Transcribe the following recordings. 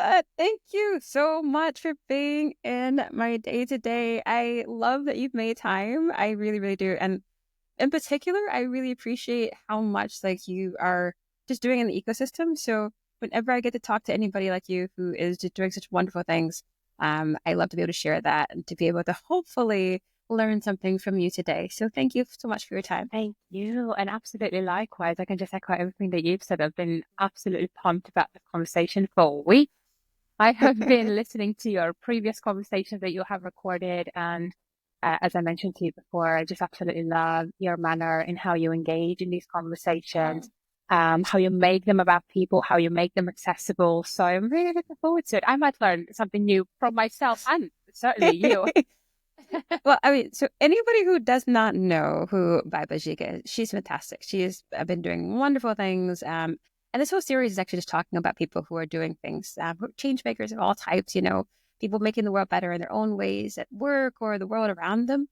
good. Thank you so much for being in my day to day. I love that you've made time. I really, really do. And in particular, I really appreciate how much like you are just doing in the ecosystem. So whenever I get to talk to anybody like you who is just doing such wonderful things, I love to be able to share that and to be able to hopefully learn something from you today. So thank you so much for your time. Thank you. And absolutely likewise, I can just echo everything that you've said. I've been absolutely pumped about the conversation for a week. I have been listening to your previous conversations that you have recorded. And as I mentioned to you before, I just absolutely love your manner in how you engage in these conversations, how you make them about people, how you make them accessible. So I'm really looking forward to it. I might learn something new from myself and certainly you. Well, I mean, so anybody who does not know who Baiba Žiga is, she's fantastic. She has been doing wonderful things. And this whole series is actually just talking about people who are doing things, who are change makers of all types, people making the world better in their own ways at work or the world around them.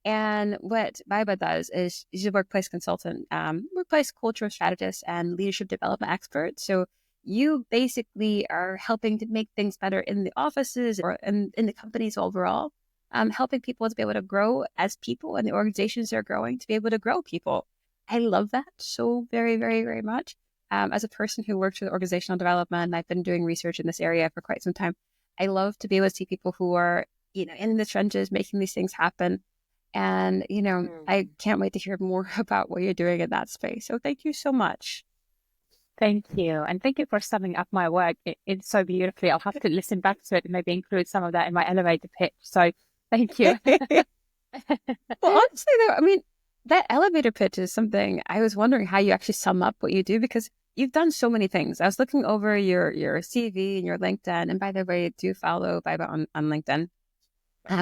And what Baiba does is she's a workplace consultant, workplace cultural strategist, and leadership development expert. So you basically are helping to make things better in the offices or in the companies overall, helping people to be able to grow as people and the organizations they're growing to be able to grow people. I love that so very, very, very much. As a person who works with organizational development, and I've been doing research in this area for quite some time, I love to be able to see people who are, in the trenches, making these things happen. And, I can't wait to hear more about what you're doing in that space. So thank you so much. Thank you. And thank you for summing up my work. It's so beautifully. I'll have to listen back to it and maybe include some of that in my elevator pitch. So thank you. Well, honestly, though, I mean, that elevator pitch is something I was wondering how you actually sum up what you do because you've done so many things. I was looking over your CV and your LinkedIn. And by the way, do follow Baiba on LinkedIn.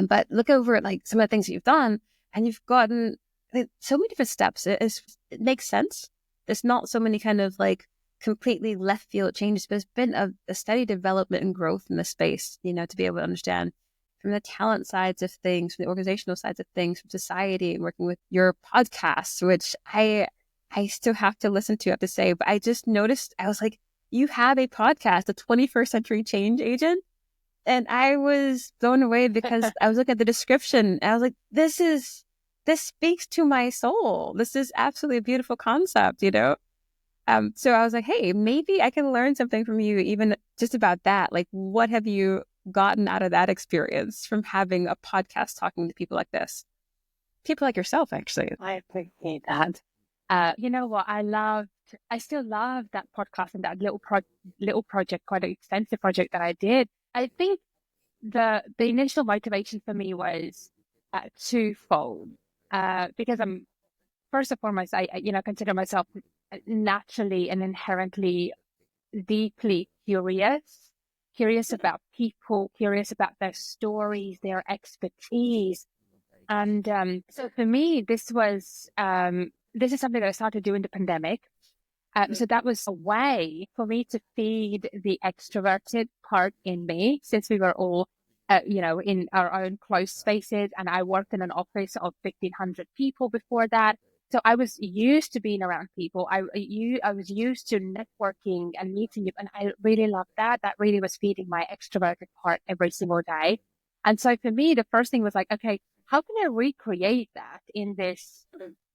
But look over like some of the things that you've done and you've gotten like, so many different steps. It makes sense. There's not so many kind of like completely left field changes, but it's been a steady development and growth in the space, to be able to understand from the talent sides of things, from the organizational sides of things, from society, and working with your podcasts, which I still have to listen to, I have to say, but I just noticed, I was like, you have a podcast, the 21st Century Change Agent. And I was blown away because I was looking at the description and I was like, this speaks to my soul. This is absolutely a beautiful concept, So I was like, hey, maybe I can learn something from you, even just about that. Like, what have you gotten out of that experience from having a podcast talking to people like this? People like yourself, actually. I appreciate that. You know what? I still love that podcast and that little project, quite an extensive project that I did. I think the initial motivation for me was twofold. Because I'm first and foremost, I consider myself naturally and inherently deeply curious about people, curious about their stories, their expertise. And so for me, this is something that I started doing the pandemic. So that was a way for me to feed the extroverted part in me, since we were all, in our own closed spaces. And I worked in an office of 1,500 people before that. So I was used to being around people. I was used to networking and meeting you. And I really loved that. That really was feeding my extroverted part every single day. And so for me, the first thing was like, okay, how can I recreate that in this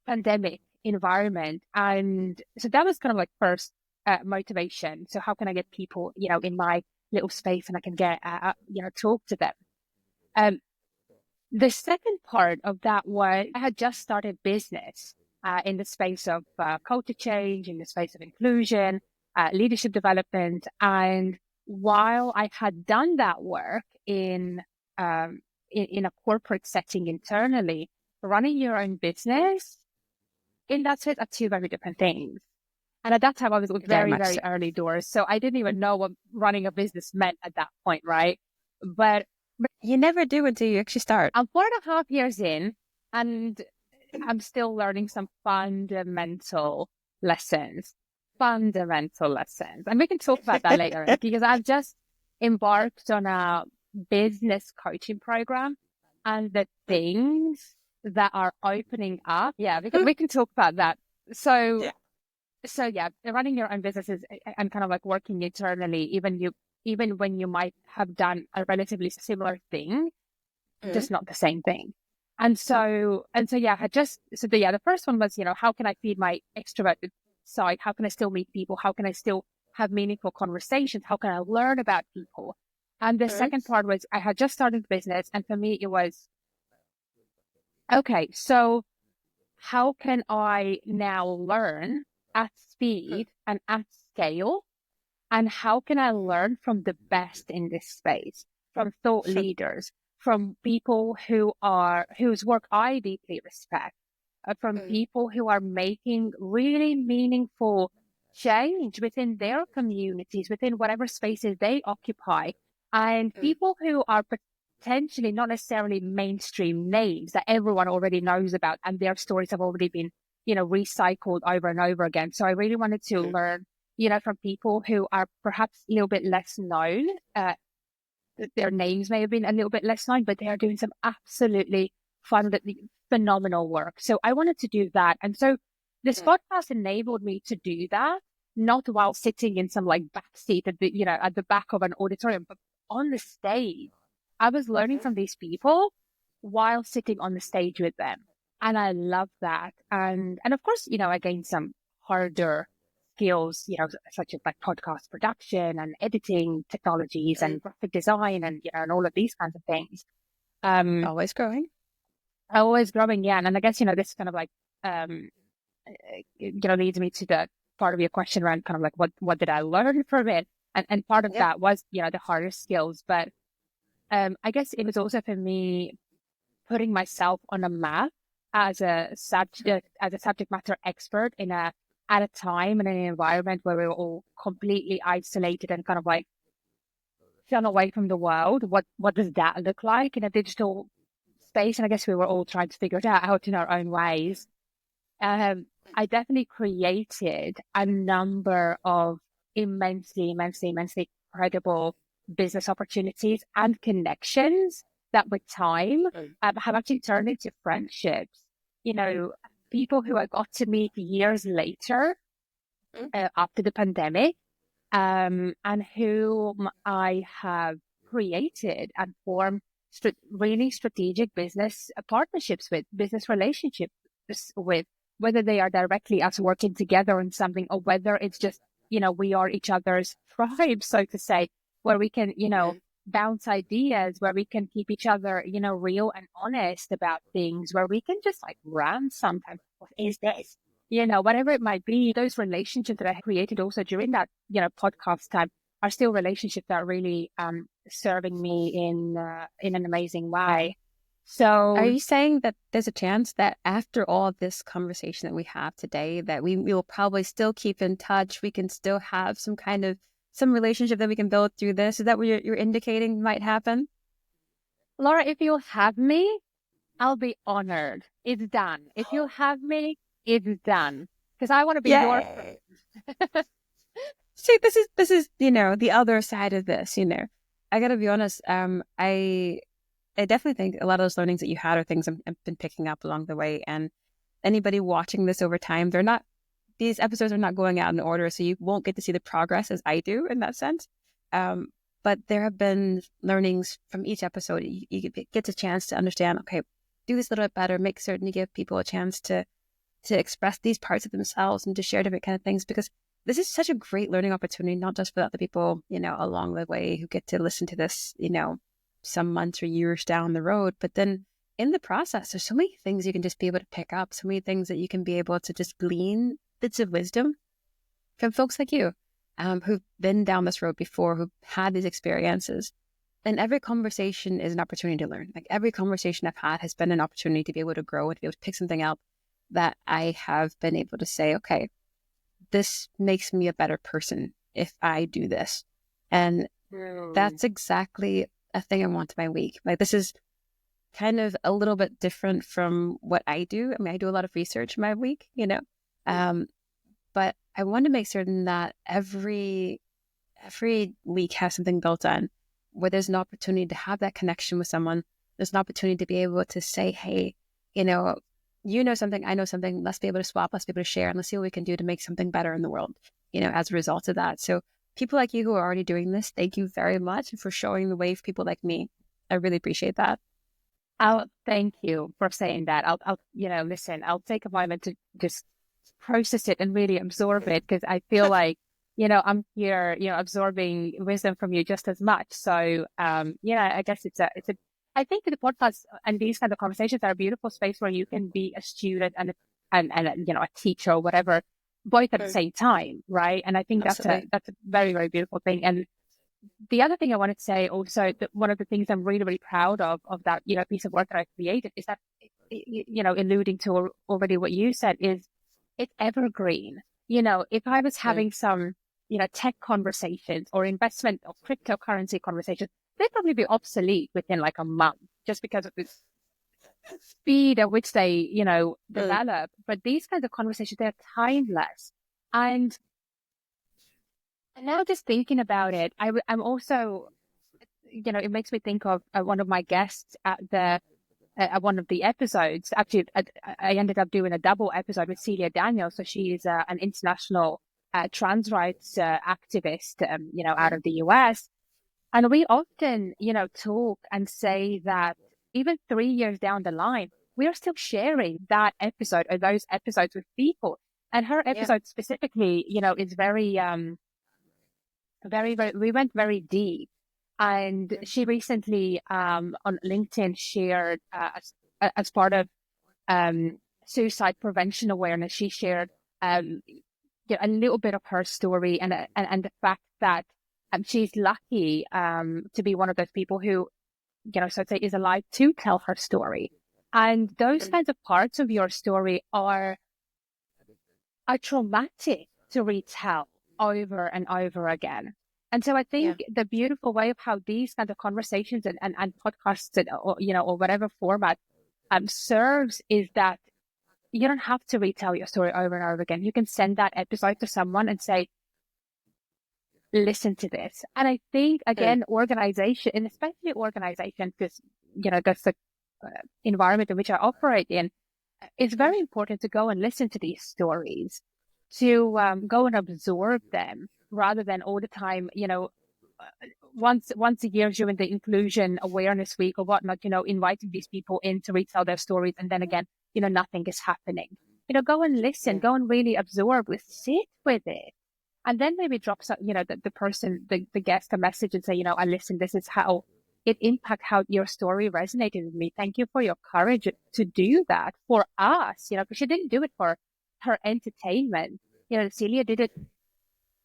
pandemic environment? And so that was kind of like first motivation. So how can I get people, in my little space and I can get, talk to them. The second part of that was I had just started business in the space of culture change, in the space of inclusion, leadership development. And while I had done that work in a corporate setting internally, running your own business in that space are two very different things. And at that time, I was very, very early doors. So I didn't even know what running a business meant at that point, right? But you never do until you actually start. I'm 4.5 years in, and I'm still learning some fundamental lessons. And we can talk about that later, because I've just embarked on a business coaching program, and the things that are opening up. Yeah, we can talk about that. So running your own businesses and kind of like working internally, even you even when you might have done a relatively similar thing, Mm. just not the same thing. And so, the first one was, how can I feed my extroverted side? How can I still meet people? How can I still have meaningful conversations? How can I learn about people? And the Mm. second part was, I had just started business, and for me, it was, okay, so how can I now learn at Mm. speed and at scale? And how can I learn from the best in this space, from thought leaders, from people whose work I deeply respect, from Mm. people who are making really meaningful change within their communities, within whatever spaces they occupy, and Mm. people who are potentially not necessarily mainstream names that everyone already knows about, and their stories have already been, recycled over and over again. So I really wanted to Mm. learn, from people who are perhaps a little bit less known. Their names may have been a little bit less known, but they are doing some absolutely phenomenal work. So I wanted to do that. And so this Mm. podcast enabled me to do that, not while sitting in some like back seat at the back of an auditorium, but on the stage. I was learning Mhm. from these people while sitting on the stage with them. And I love that. And of course, I gained some harder skills, such as like podcast production and editing technologies Mm. and graphic design and, and all of these kinds of things. Um, Always growing. always growing, yeah. And I guess, this kind of like, um, leads me to the part of your question around kind of like, what did I learn from it? And part of Yeah. that was, the harder skills. But, I guess it was also for me putting myself on a map as a subject matter expert at a time and an environment where we were all completely isolated and kind of like shun away from the world. What does that look like in a digital space? And I guess we were all trying to figure it out in our own ways. I definitely created a number of immensely incredible business opportunities and connections that with time Mm. have actually turned into friendships. People who I got to meet years later, Mm. after the pandemic, and whom I have created and formed really strategic business partnerships with, business relationships with, whether they are directly us working together on something or whether it's just, we are each other's tribe, so to say, where we can, Mm. bounce ideas, where we can keep each other, real and honest about things, where we can just like rant sometimes. What is this? Whatever it might be, those relationships that I created also during that, podcast time are still relationships that are really serving me in an amazing way. Are So you saying that there's a chance that after all this conversation that we have today, that we will probably still keep in touch? We can still have some relationship that we can build through this? Is that what you're indicating might happen? Laura, if you'll have me, I'll be honored. It's done. If you'll have me, it's done. Because I want to be your Yay. See, this is the other side of this. I gotta be honest. I definitely think a lot of those learnings that you had are things I've been picking up along the way. And anybody watching this over time, these episodes are not going out in order, so you won't get to see the progress as I do in that sense. Um, but there have been learnings from each episode. You get a chance to understand, okay, do this a little bit better, make certain you give people a chance to express these parts of themselves and to share different kind of things, because this is such a great learning opportunity, not just for the other people, along the way who get to listen to this, some months or years down the road. But then in the process, there's so many things you can just be able to pick up, so many things that you can be able to just glean bits of wisdom from folks like you, who've been down this road before, who've had these experiences. And every conversation is an opportunity to learn. Like every conversation I've had has been an opportunity to be able to grow and to be able to pick something up that I have been able to say, okay, this makes me a better person if I do this. And that's exactly a thing I want in my week. Like this is kind of a little bit different from what I do. I mean, I do a lot of research in my week, um, but I want to make certain that every week has something built on where there's an opportunity to have that connection with someone. There's an opportunity to be able to say, hey, you know something, I know something, let's be able to swap, let's be able to share, and let's see what we can do to make something better in the world, as a result of that. So people like you who are already doing this, thank you very much for showing the way for people like me. I really appreciate that. I'll thank you for saying that. Listen, I'll take a moment to just process it and really absorb it, because I feel like, I'm here, absorbing wisdom from you just as much. So, I guess I think the podcast and these kind of conversations are a beautiful space where you can be a student and a teacher or whatever, both at the same time, right? And I think Absolutely. that's a very, very beautiful thing. And the other thing I wanted to say also, that one of the things I'm really, really proud of that, piece of work that I created is that, alluding to already what you said, is it's evergreen. If I was having some, tech conversations or investment or cryptocurrency conversations, they'd probably be obsolete within like a month, just because of the speed at which they, develop. But these kinds of conversations, they're timeless. And now just thinking about it, I'm also, it makes me think of one of my guests at one of the episodes. Actually, I ended up doing a double episode with Celia Daniels. So she is an international trans rights activist, out of the US. And we often, talk and say that even 3 years down the line, we are still sharing that episode or those episodes with people. And her episode specifically, is very, very, very, we went very deep. And she recently on LinkedIn shared, as part of suicide prevention awareness, she shared a little bit of her story and the fact that she's lucky to be one of those people who, so to say, is alive to tell her story. And those kinds of parts of your story are traumatic to retell over and over again. And so I think the beautiful way of how these kinds of conversations and podcasts or whatever format serves is that you don't have to retell your story over and over again. You can send that episode to someone and say, listen to this. And I think, again, organization, and especially organization, because, that's the environment in which I operate in, it's very important to go and listen to these stories, to go and absorb them, rather than all the time, once a year during the Inclusion Awareness Week or whatnot, inviting these people in to retell their stories, and then again, nothing is happening. Go and listen, go and really absorb, sit with it, and then maybe drop some, the person, the guest, a message and say, I listened. This is how it impacted, how your story resonated with me. Thank you for your courage to do that for us, because she didn't do it for her entertainment. Celia did it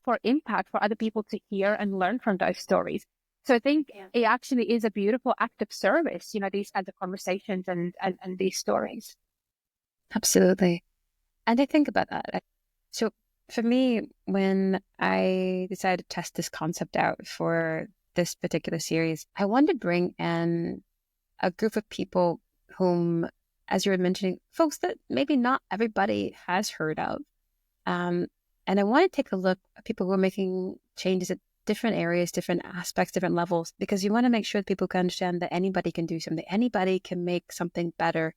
for impact, for other people to hear and learn from those stories. So I think it actually is a beautiful act of service, these kinds of conversations and these stories. Absolutely. And I think about that. So for me, when I decided to test this concept out for this particular series, I wanted to bring in a group of people whom, as you were mentioning, folks that maybe not everybody has heard of. And I want to take a look at people who are making changes at different areas, different aspects, different levels, because you want to make sure that people can understand that anybody can do something. Anybody can make something better,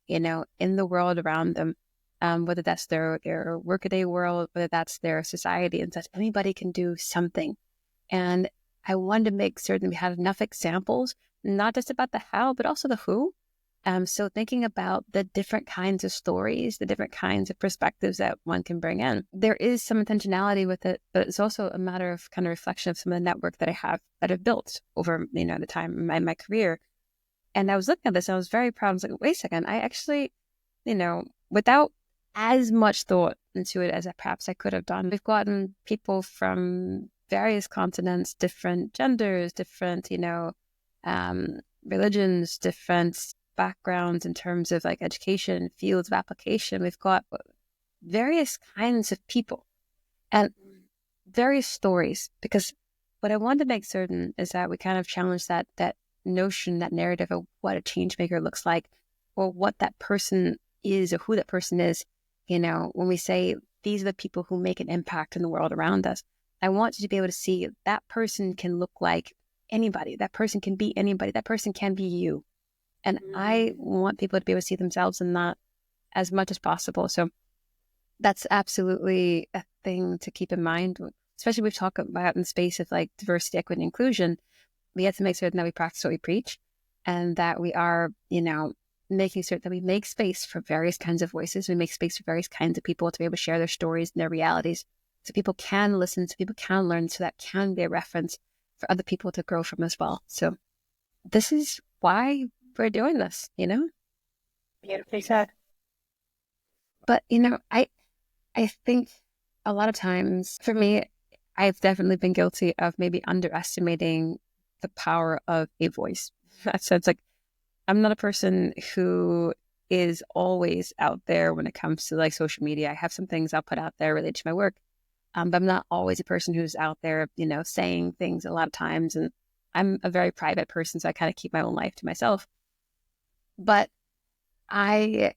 in the world around them, whether that's their workaday world, whether that's their society and such. Anybody can do something. And I wanted to make certain we had enough examples, not just about the how, but also the who. So thinking about the different kinds of stories, the different kinds of perspectives that one can bring in. There is some intentionality with it, but it's also a matter of kind of reflection of some of the network that I've built over, the time in my career. And I was looking at this and I was very proud. I was like, wait a second, I actually, without as much thought into it as perhaps I could have done, we've gotten people from various continents, different genders, different, religions, different backgrounds in terms of like education, fields of application. We've got various kinds of people and various stories, because what I wanted to make certain is that we kind of challenge that notion, that narrative of what a change maker looks like, or what that person is, or who that person is. When we say these are the people who make an impact in the world around us, I want you to be able to see that person can look like anybody. That person can be anybody. That person can be you. And I want people to be able to see themselves in that as much as possible. So that's absolutely a thing to keep in mind. especially we've talked about in the space of like diversity, equity, and inclusion, we have to make certain that we practice what we preach and that we are, making certain that we make space for various kinds of voices. We make space for various kinds of people to be able to share their stories and their realities so people can listen, so people can learn, so that can be a reference for other people to grow from as well. So this is why we're doing this, Beautifully said. But, I think a lot of times for me, I've definitely been guilty of maybe underestimating the power of a voice. That sense, like, I'm not a person who is always out there when it comes to like social media. I have some things I'll put out there related to my work, but I'm not always a person who's out there, saying things a lot of times. And I'm a very private person, so I kind of keep my own life to myself. But I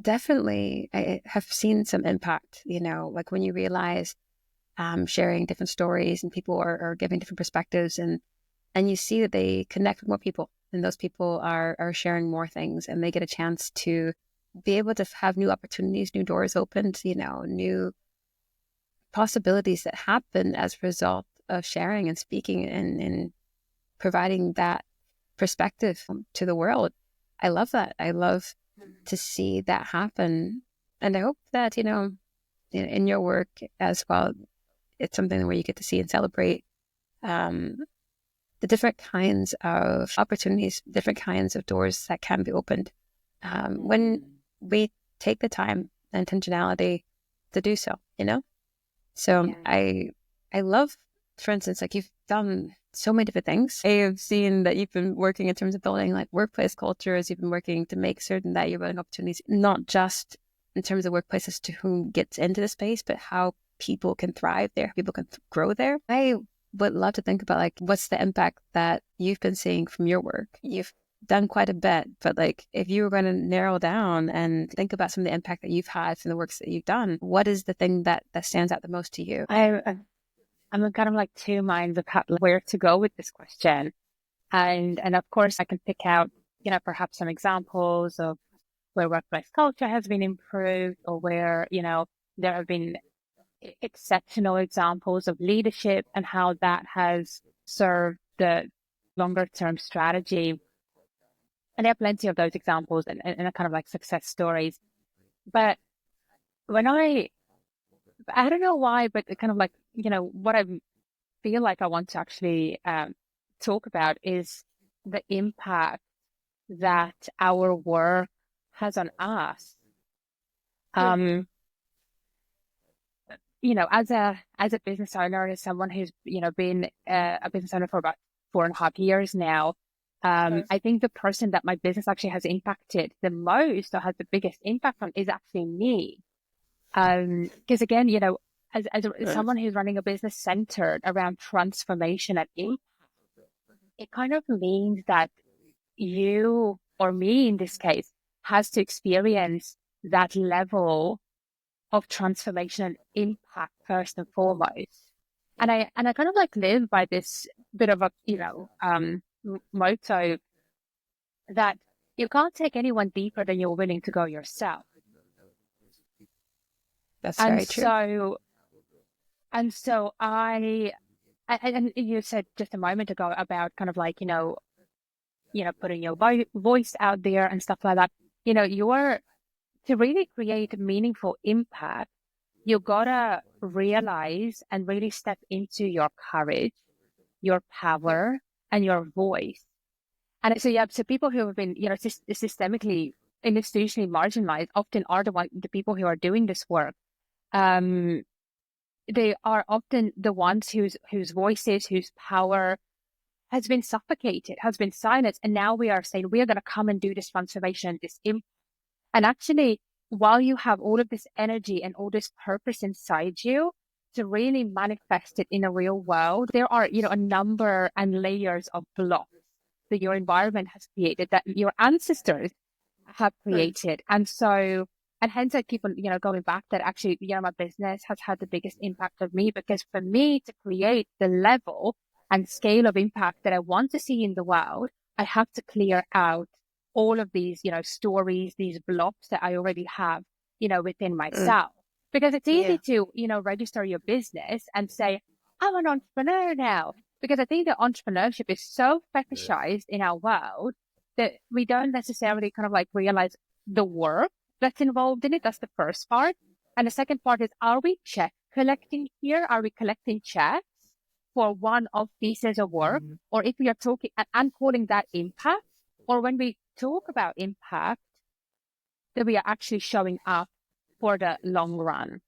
have seen some impact, like when you realize sharing different stories and people are giving different perspectives and you see that they connect with more people and those people are sharing more things and they get a chance to be able to have new opportunities, new doors opened, new possibilities that happen as a result of sharing and speaking and providing that perspective to the world. I love that. I love to see that happen. And I hope that, in your work as well, it's something where you get to see and celebrate the different kinds of opportunities, different kinds of doors that can be opened when we take the time and intentionality to do so, So yeah. I love, for instance, like you've done so many different things. I have seen that you've been working in terms of building like workplace cultures. You've been working to make certain that you're building opportunities, not just in terms of workplaces to whom gets into the space, but how people can thrive there, people can grow there. I would love to think about like, what's the impact that you've been seeing from your work? You've done quite a bit, but like if you were going to narrow down and think about some of the impact that you've had from the works that you've done, what is the thing that stands out the most to you? I'm kind of like two minds of where to go with this question. And of course I can pick out, perhaps some examples of where workplace culture has been improved or where, there have been exceptional examples of leadership and how that has served the longer term strategy. And there are plenty of those examples and kind of like success stories. But when I don't know why, but kind of like, what I feel like I want to actually talk about is the impact that our work has on us. As a business owner, as someone who's, been a business owner for about 4.5 years now, I think the person that my business actually has impacted the most or has the biggest impact on is actually me. Because again, as someone who's running a business centered around transformation and impact, it kind of means that you or me in this case has to experience that level of transformation and impact first and foremost. And I kind of like live by this bit of a, motto that you can't take anyone deeper than you're willing to go yourself. That's very true. And you said just a moment ago about kind of like, putting your voice out there and stuff like that. To really create meaningful impact, you gotta realize and really step into your courage, your power, and your voice. And so people who have been, systemically and institutionally marginalized often are the people who are doing this work. They are often the ones whose voices, whose power has been suffocated, has been silenced. And now we are saying, we are going to come and do this transformation, this impact. And actually, while you have all of this energy and all this purpose inside you to really manifest it in a real world, there are, a number and layers of blocks that your environment has created, that your ancestors have created. And hence I keep on, going back that actually, my business has had the biggest impact of me, because for me to create the level and scale of impact that I want to see in the world, I have to clear out all of these, stories, these blocks that I already have, within myself. Because it's easy to, register your business and say, I'm an entrepreneur now. Because I think that entrepreneurship is so fetishized in our world that we don't necessarily kind of like realize the work that's involved in it. That's the first part. And the second part is, are we check collecting here? Are we collecting checks for one-off pieces of work? Or if we are talking and calling that impact, or when we talk about impact, that we are actually showing up for the long run.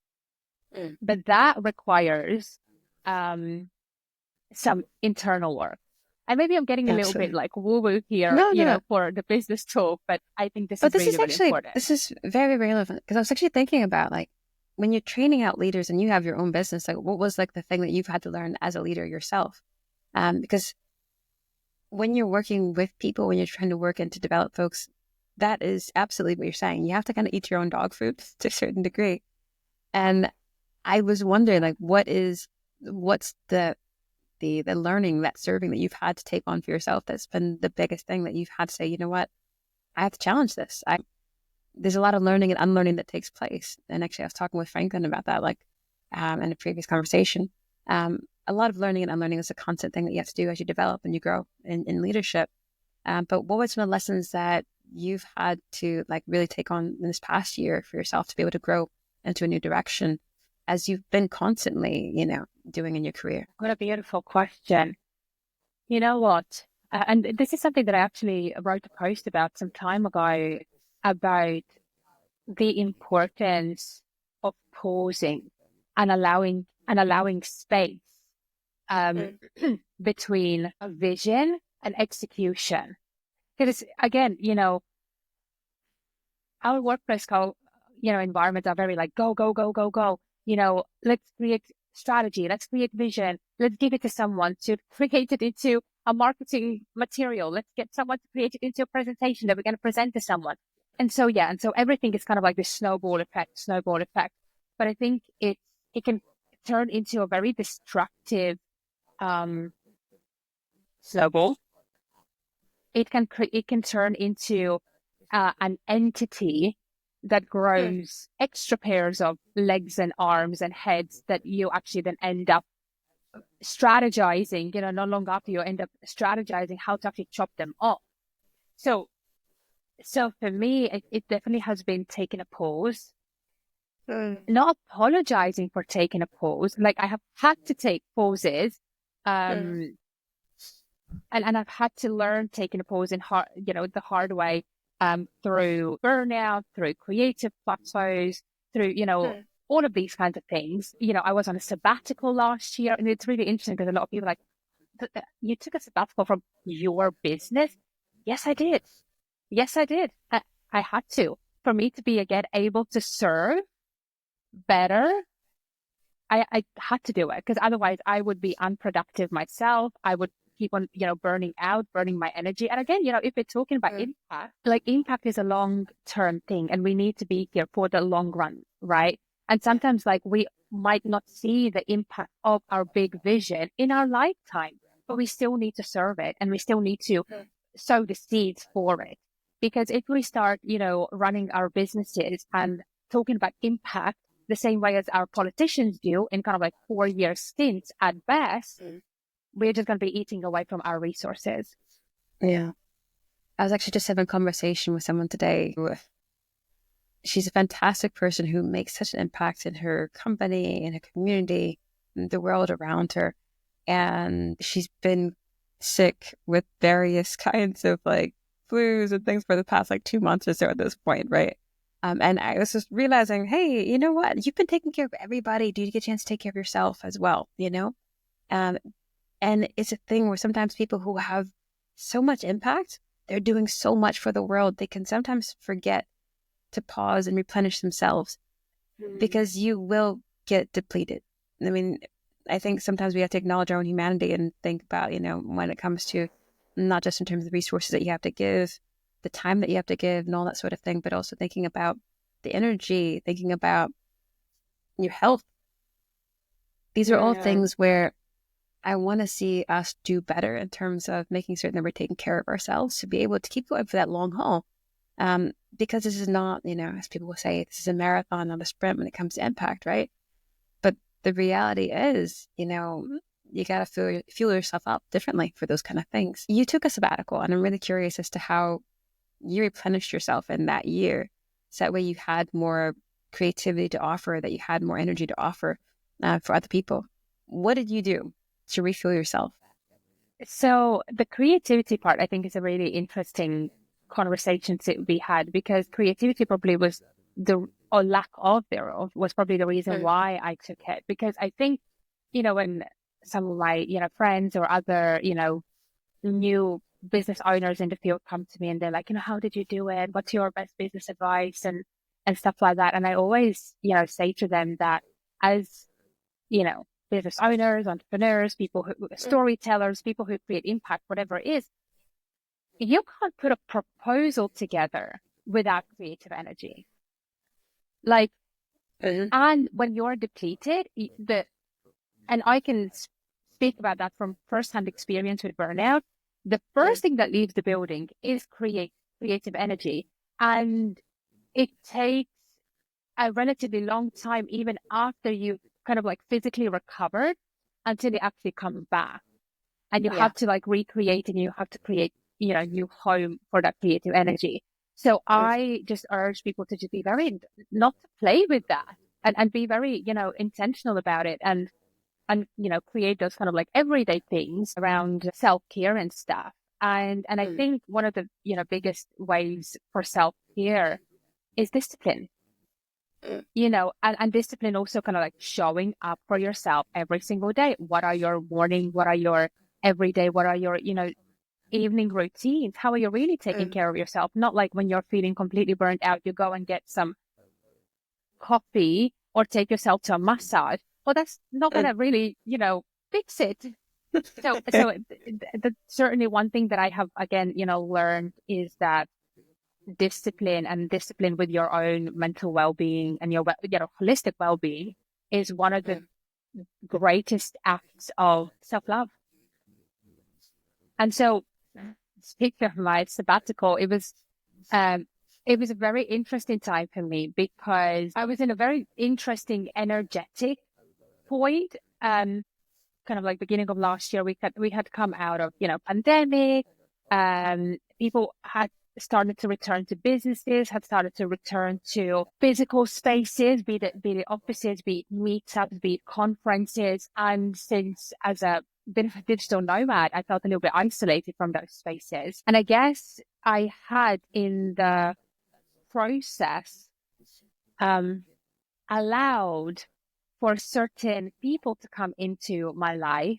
But that requires some internal work. And maybe I'm getting a little bit like woo-woo here, No. For the business talk, but I think this But is really, really important. This is very relevant, because I was actually thinking about, like, when you're training out leaders and you have your own business, like, what was like the thing that you've had to learn as a leader yourself? Because when you're working with people, when you're trying to work and to develop folks, that is absolutely what you're saying. You have to kind of eat your own dog food to a certain degree. And I was wondering, like, what's the learning, that serving that you've had to take on for yourself, that's been the biggest thing that you've had to say, you know what, I have to challenge this. There's a lot of learning and unlearning that takes place. And actually, I was talking with Franklin about that, like, in a previous conversation. A lot of learning and unlearning is a constant thing that you have to do as you develop and you grow in leadership. But what were some of the lessons that you've had to, like, really take on in this past year for yourself to be able to grow into a new direction, as you've been constantly, doing in your career? What a beautiful question. You know what? And this is something that I actually wrote a post about some time ago, about the importance of pausing and allowing space between a vision and execution. Because again, our workplace environments are very like go, go, go, go, go. Let's create strategy, let's create vision, let's give it to someone to create it into a marketing material. Let's get someone to create it into a presentation that we're going to present to someone. And so everything is kind of like this snowball effect. But I think it can turn into a very destructive snowball. It can turn into an entity that grows extra pairs of legs and arms and heads that you actually then end up strategizing, not long after you end up strategizing how to actually chop them off. So for me, it definitely has been taking a pause, not apologizing for taking a pause. Like, I have had to take pauses, and I've had to learn taking a pause the hard way, through burnout, through creative plateaus, through, all of these kinds of things. I was on a sabbatical last year, and it's really interesting because a lot of people are like, you took a sabbatical from your business? Yes, I did. I had to. For me to be, again, able to serve better, I had to do it, because otherwise I would be unproductive myself. I would keep on, burning my energy. And again, if we're talking about impact, like, impact is a long-term thing, and we need to be here for the long run, right? And sometimes, like, we might not see the impact of our big vision in our lifetime, but we still need to serve it, and we still need to sow the seeds for it. Because if we start, running our businesses and talking about impact the same way as our politicians do, in kind of like 4-year stints at best, we're just going to be eating away from our resources. Yeah. I was actually just having a conversation with someone today. She's a fantastic person who makes such an impact in her company, in her community, in the world around her. And she's been sick with various kinds of, like, flus and things for the past, like, 2 months or so at this point, right? And I was just realizing, hey, you know what? You've been taking care of everybody. Do you get a chance to take care of yourself as well, And it's a thing where sometimes people who have so much impact, they're doing so much for the world, they can sometimes forget to pause and replenish themselves, because you will get depleted. I mean, I think sometimes we have to acknowledge our own humanity and think about, when it comes to not just in terms of the resources that you have to give, the time that you have to give and all that sort of thing, but also thinking about the energy, thinking about your health. These are all things where I want to see us do better in terms of making certain that we're taking care of ourselves to be able to keep going for that long haul. because this is not, as people will say, this is a marathon, not a sprint when it comes to impact, right? But the reality is, you got to fuel yourself up differently for those kind of things. You took a sabbatical, and I'm really curious as to how you replenished yourself in that year. So that way you had more creativity to offer, that you had more energy to offer for other people. What did you do to refuel yourself? So the creativity part, I think, is a really interesting conversation to be had, because creativity probably was or lack of thereof was probably the reason why I took it. Because I think, when some of my, friends or other, new business owners in the field come to me and they're like, how did you do it? What's your best business advice? And stuff like that. And I always, say to them that as, business owners, entrepreneurs, storytellers, people who create impact, whatever it is, you can't put a proposal together without creative energy. Like, and when you're depleted, and I can speak about that from firsthand experience with burnout, the first thing that leaves the building is creative energy. And it takes a relatively long time, even after you kind of like physically recovered, until it actually comes back. And you have to like recreate, and you have to create, new home for that creative energy. So I just urge people to just be not to play with that, and be very, intentional about it, and, create those kind of like everyday things around self-care and stuff. And I think one of the, biggest ways for self-care is discipline. And discipline also kind of like showing up for yourself every single day. What are your morning? What are your everyday? What are your, evening routines? How are you really taking care of yourself? Not like when you're feeling completely burnt out, you go and get some coffee or take yourself to a massage. Well, that's not going to really, fix it. So that's certainly one thing that I have, again, learned is that discipline with your own mental well-being and your holistic well-being is one of the greatest acts of self-love. And so, speaking of my sabbatical, it was a very interesting time for me, because I was in a very interesting energetic point. Kind of like beginning of last year, we had come out of pandemic. People had started to return to businesses, had started to return to physical spaces, be it offices, be it meetups, be it conferences. And since as a bit of a digital nomad, I felt a little bit isolated from those spaces. And I guess I had in the process allowed for certain people to come into my life,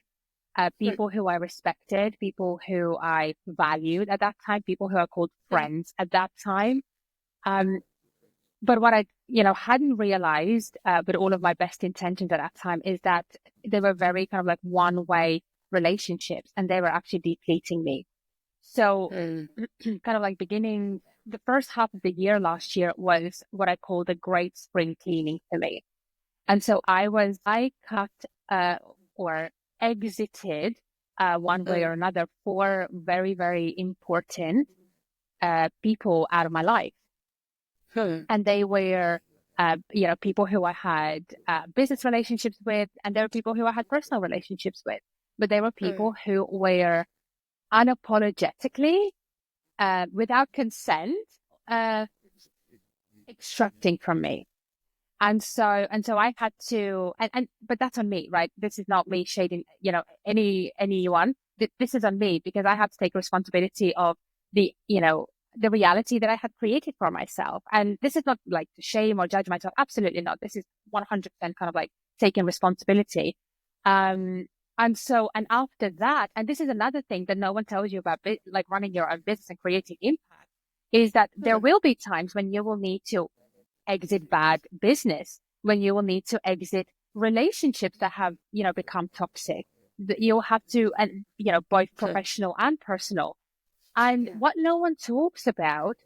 people who I respected, people who I valued at that time, people who I called friends at that time. But what I, hadn't realized, with all of my best intentions at that time, is that they were very kind of like one-way relationships, and they were actually depleting me. So kind of like beginning the first half of the year last year was what I call the great spring cleaning for me. And so I cut, or exited, one way or another, 4 very, very important, people out of my life. And they were, people who I had business relationships with, and there were people who I had personal relationships with. But they were people who were unapologetically, without consent, extracting from me. And so I had to, but that's on me, right? This is not me shading, anyone. This is on me, because I have to take responsibility of the reality that I had created for myself. And this is not like to shame or judge myself. Absolutely not. This is 100% kind of like taking responsibility. And after that, and this is another thing that no one tells you about, like running your own business and creating impact, is that there will be times when you will need to exit bad business, when you will need to exit relationships that have, become toxic. You'll have to, and, both professional and personal. And what no one talks about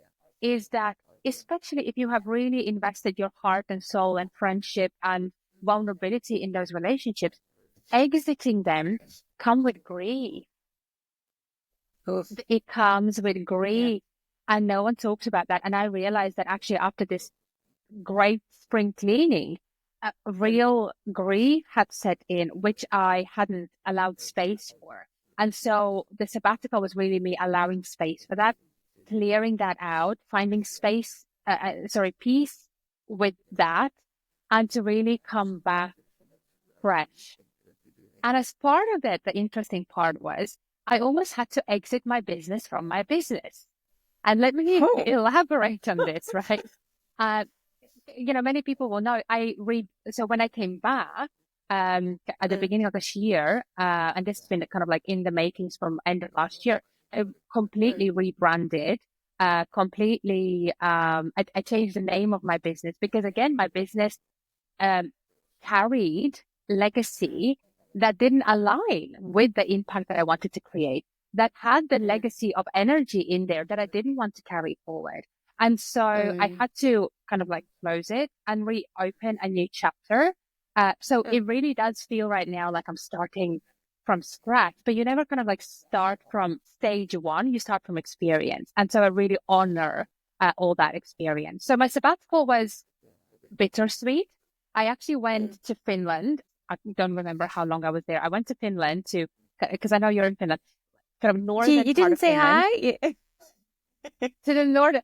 is that, especially if you have really invested your heart and soul and friendship and vulnerability in those relationships, exiting them come with grief. It comes with grief. And no one talks about that. And I realized that actually after this great spring cleaning, real grief had set in, which I hadn't allowed space for. And so the sabbatical was really me allowing space for that, clearing that out, finding peace with that, and to really come back fresh. And as part of it, the interesting part was I almost had to exit my business from my business. And let me Oh. elaborate on this, right? Uh, many people will know so when I came back, at the beginning of this year, and this has been kind of like in the makings from end of last year, I completely rebranded, I changed the name of my business because again, my business, carried legacy that didn't align with the impact that I wanted to create, that had the legacy of energy in there that I didn't want to carry forward. And so I had to kind of like close it and reopen a new chapter. So it really does feel right now like I'm starting from scratch, but you never kind of like start from stage one, you start from experience. And so I really honor all that experience. So my sabbatical was bittersweet. I actually went to Finland. I don't remember how long I was there. I went to Finland because I know you're in Finland, kind of northern You part didn't of say Finland. hi? To the north.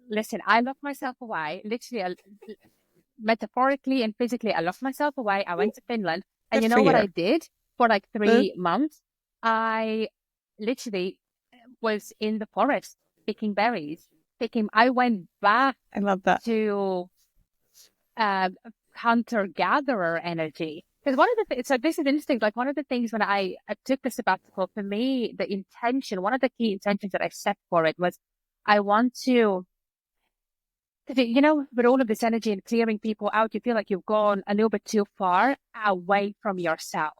Listen, I locked myself away, literally, metaphorically and physically. I locked myself away. I went to Finland. And Good you for know what you. I did for like 3 months? I literally was in the forest picking berries. I went back I love that. to hunter-gatherer energy. Because one of the things, so this is interesting, like one of the things when I took the sabbatical, for me, the intention, one of the key intentions that I set for it was I want to, with all of this energy and clearing people out, you feel like you've gone a little bit too far away from yourself.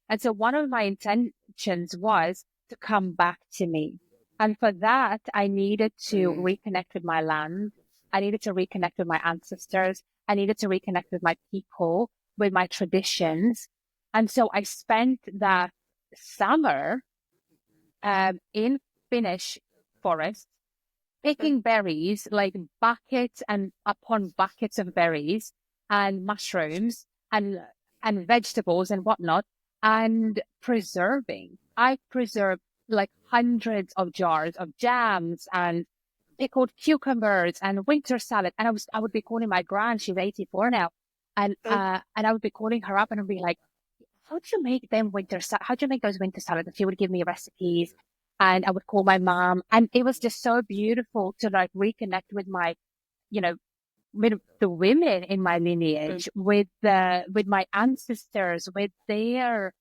And so one of my intentions was to come back to me. And for that, I needed to reconnect with my land. I needed to reconnect with my ancestors. I needed to reconnect with my people, with my traditions. And so I spent that summer in Finnish forest picking berries, like buckets and upon buckets of berries and mushrooms and vegetables and whatnot, and preserving. I preserved like hundreds of jars of jams and pickled cucumbers and winter salad. And I would be calling my grand, she's 84 now. And I would be calling her up and I'd be like, how do you make them how do you make those winter salads? And she would give me recipes and I would call my mom. And it was just so beautiful to like reconnect with my, you know, with the women in my lineage, with my ancestors, with their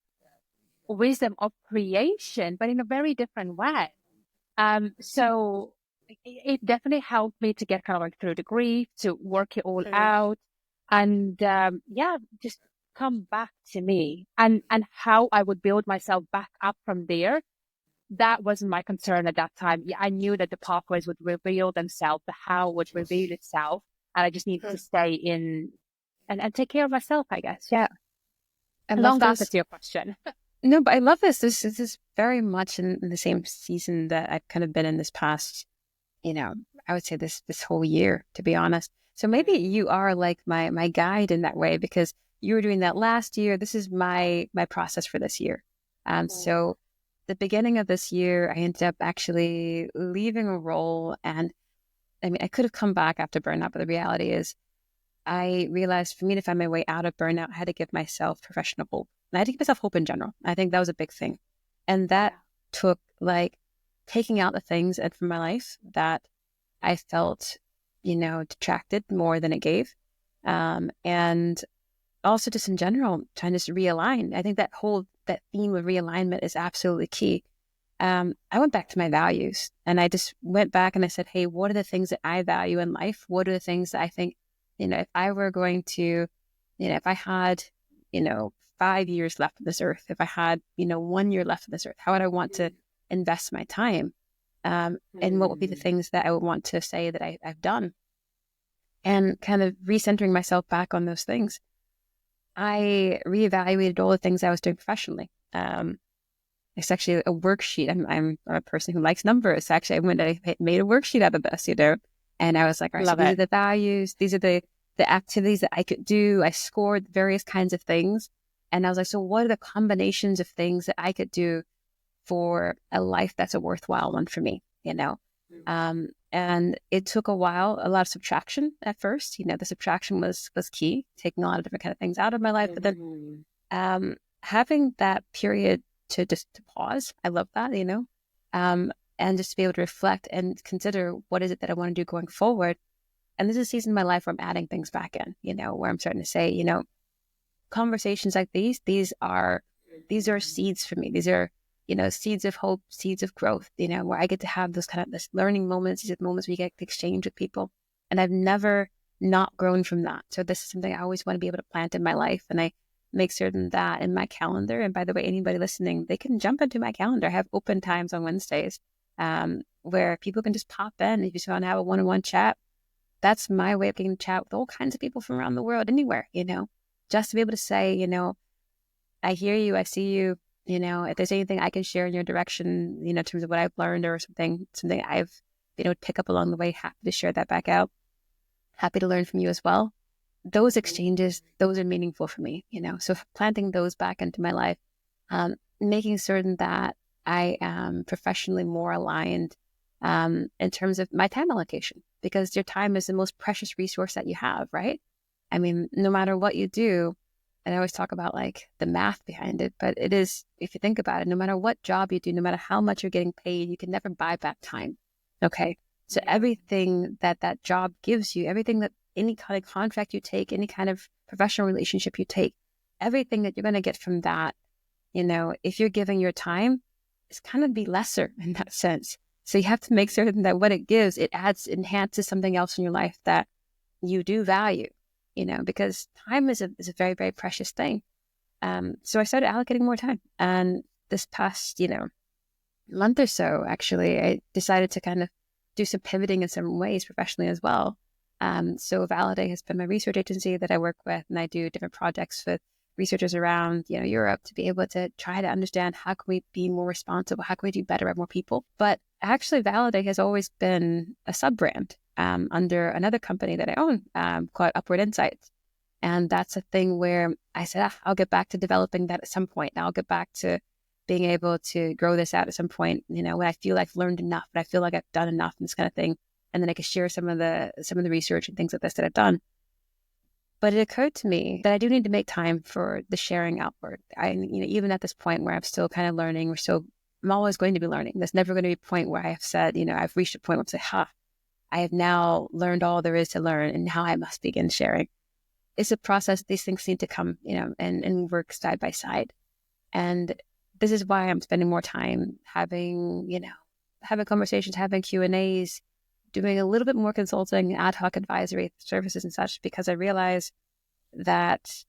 wisdom of creation, but in a very different way. So it definitely helped me to get kind of like through the grief, to work it all out, and just come back to me and how I would build myself back up from there. That wasn't my concern at that time. Yeah, I knew that the pathways would reveal themselves, the how would reveal itself, and I just needed to stay in and take care of myself, I guess. Yeah. I love Long answer this. to your question. No, but I love this. This is very much in the same season that I've kind of been in this past, I would say this whole year, to be honest. So maybe you are like my guide in that way because you were doing that last year. This is my process for this year. So the beginning of this year, I ended up actually leaving a role, and I mean, I could have come back after burnout, but the reality is I realized for me to find my way out of burnout, I had to give myself professional hope. And I had to give myself hope in general. I think that was a big thing. And that took like taking out the things from my life that I felt, detracted more than it gave. And also just in general, trying to just realign. I think that theme of realignment is absolutely key. I went back to my values and I just went back and I said, hey, what are the things that I value in life? What are the things that I think, if I were going to, if I had, 5 years left on this earth, if I had, 1 year left on this earth, how would I want to invest my time? And what would be the things that I would want to say that I've done? And kind of recentering myself back on those things. I reevaluated all the things I was doing professionally. It's actually a worksheet. I'm a person who likes numbers. So actually, I made a worksheet out of this, you know, and I was like, all right, so Love these are it. the values. These are the activities that I could do. I scored various kinds of things. And I was like, so what are the combinations of things that I could do for a life that's a worthwhile one for me, you know? And it took a while, a lot of subtraction at first. You know, the subtraction was key, taking a lot of different kind of things out of my life. But then having that period to just to pause, I love that, you know, and just to be able to reflect and consider what is it that I want to do going forward. And this is a season in my life where I'm adding things back in, you know, where I'm starting to say, you know, conversations like these are seeds for me. These are, you know, seeds of hope, seeds of growth, you know, where I get to have those kind of this learning moments, these are moments where you get to exchange with people. And I've never not grown from that. So this is something I always want to be able to plant in my life. And I make certain that in my calendar. And by the way, anybody listening, they can jump into my calendar. I have open times on Wednesdays, where people can just pop in. If you just want to have a one-on-one chat, that's my way of getting to chat with all kinds of people from around the world, anywhere, you know, just to be able to say, you know, I hear you, I see you, you know, if there's anything I can share in your direction, you know, in terms of what I've learned or something I've been able to pick up along the way, happy to share that back out. Happy to learn from you as well. Those exchanges, those are meaningful for me, you know, so planting those back into my life, making certain that I am professionally more aligned in terms of my time allocation, because your time is the most precious resource that you have, right? I mean, no matter what you do, and I always talk about like the math behind it, but it is, if you think about it, no matter what job you do, no matter how much you're getting paid, you can never buy back time. Okay. So everything that that job gives you, everything that any kind of contract you take, any kind of professional relationship you take, everything that you're going to get from that, you know, if you're giving your time, it's kind of be lesser in that sense. So you have to make certain that what it gives, it enhances something else in your life that you do value, you know, because time is a very, very precious thing. So I started allocating more time. And this past, you know, month or so, actually, I decided to kind of do some pivoting in some ways professionally as well. So Validate has been my research agency that I work with, and I do different projects with researchers around, you know, Europe, to be able to try to understand how can we be more responsible, how can we do better at more people. But actually, Validate has always been a sub brand under another company that I own called Upward Insights. And that's a thing where I said, I'll get back to developing that at some point. I'll get back to being able to grow this out at some point, you know, when I feel I've learned enough, when I feel like I've done enough and this kind of thing. And then I can share some of the research and things like this that I've done. But it occurred to me that I do need to make time for the sharing outward. You know, even at this point where I'm still kind of learning, I'm always going to be learning. There's never going to be a point where I have said, you know, I've reached a point where I say, I have now learned all there is to learn, and now I must begin sharing. It's a process. These things need to come, you know, and work side by side. And this is why I'm spending more time having conversations, having Q&As, doing a little bit more consulting, ad hoc advisory services and such, because I realize that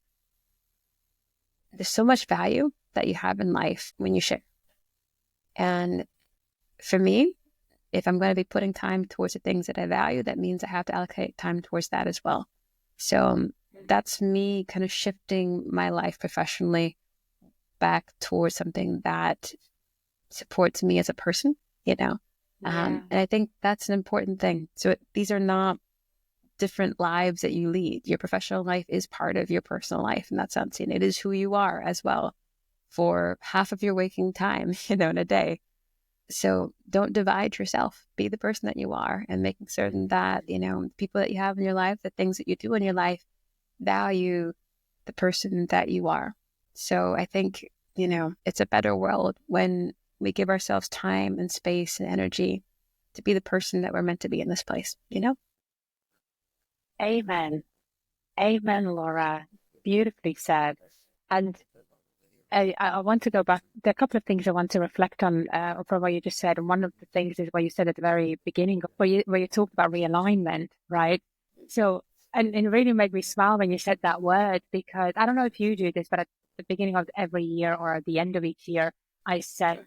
there's so much value that you have in life when you share. And for me, if I'm going to be putting time towards the things that I value, that means I have to allocate time towards that as well. So that's me kind of shifting my life professionally back towards something that supports me as a person, you know. And I think that's an important thing. So these are not different lives that you lead. Your professional life is part of your personal life in that sense. And it is who you are as well for half of your waking time, you know, in a day. So don't divide yourself. Be the person that you are, and making certain that, you know, people that you have in your life, the things that you do in your life, value the person that you are. So I think, you know, it's a better world when we give ourselves time and space and energy to be the person that we're meant to be in this place, you know? Amen. Amen, Laura. Beautifully said. And I want to go back. There are a couple of things I want to reflect on from what you just said. And one of the things is what you said at the very beginning, where you talked about realignment, right? So, and it really made me smile when you said that word, because I don't know if you do this, but at the beginning of every year or at the end of each year, I set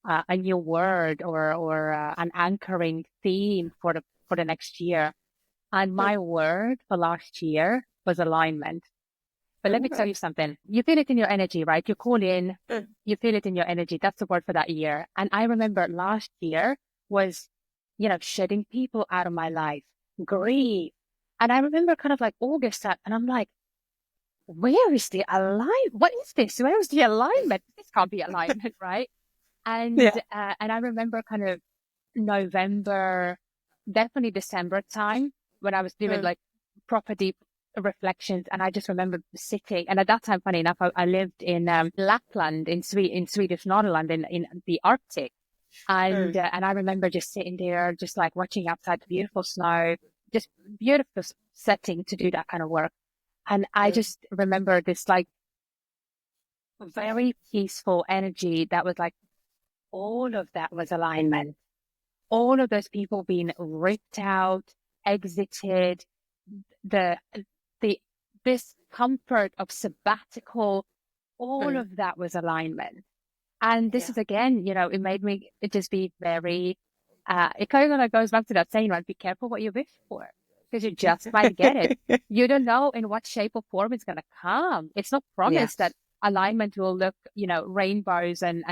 a new word or an anchoring theme for the next year. And my word for last year was alignment. But let me tell you something. You feel it in your energy, right? You call in, you feel it in your energy. That's the word for that year. And I remember last year was, shedding people out of my life, grief. And I remember kind of like August, and I'm like, where is the alignment? What is this? Where is the alignment? This can't be alignment, right? And Yeah. and I remember kind of November, definitely December time when I was doing like proper deep reflections. And I just remember sitting. And at that time, funny enough, I lived in Lapland in Swedish Northern in the Arctic. And I remember just sitting there, just like watching outside the beautiful snow, just beautiful setting to do that kind of work. And I just remember this like very peaceful energy that was like, all of that was alignment. All of those people being ripped out, exited, the discomfort of sabbatical, all of that was alignment. And this is again, it made me just be very, it kind of goes back to that saying, right? Be careful what you wish for, because you just might get it. You don't know in what shape or form it's going to come. It's not promised that alignment will look, rainbows and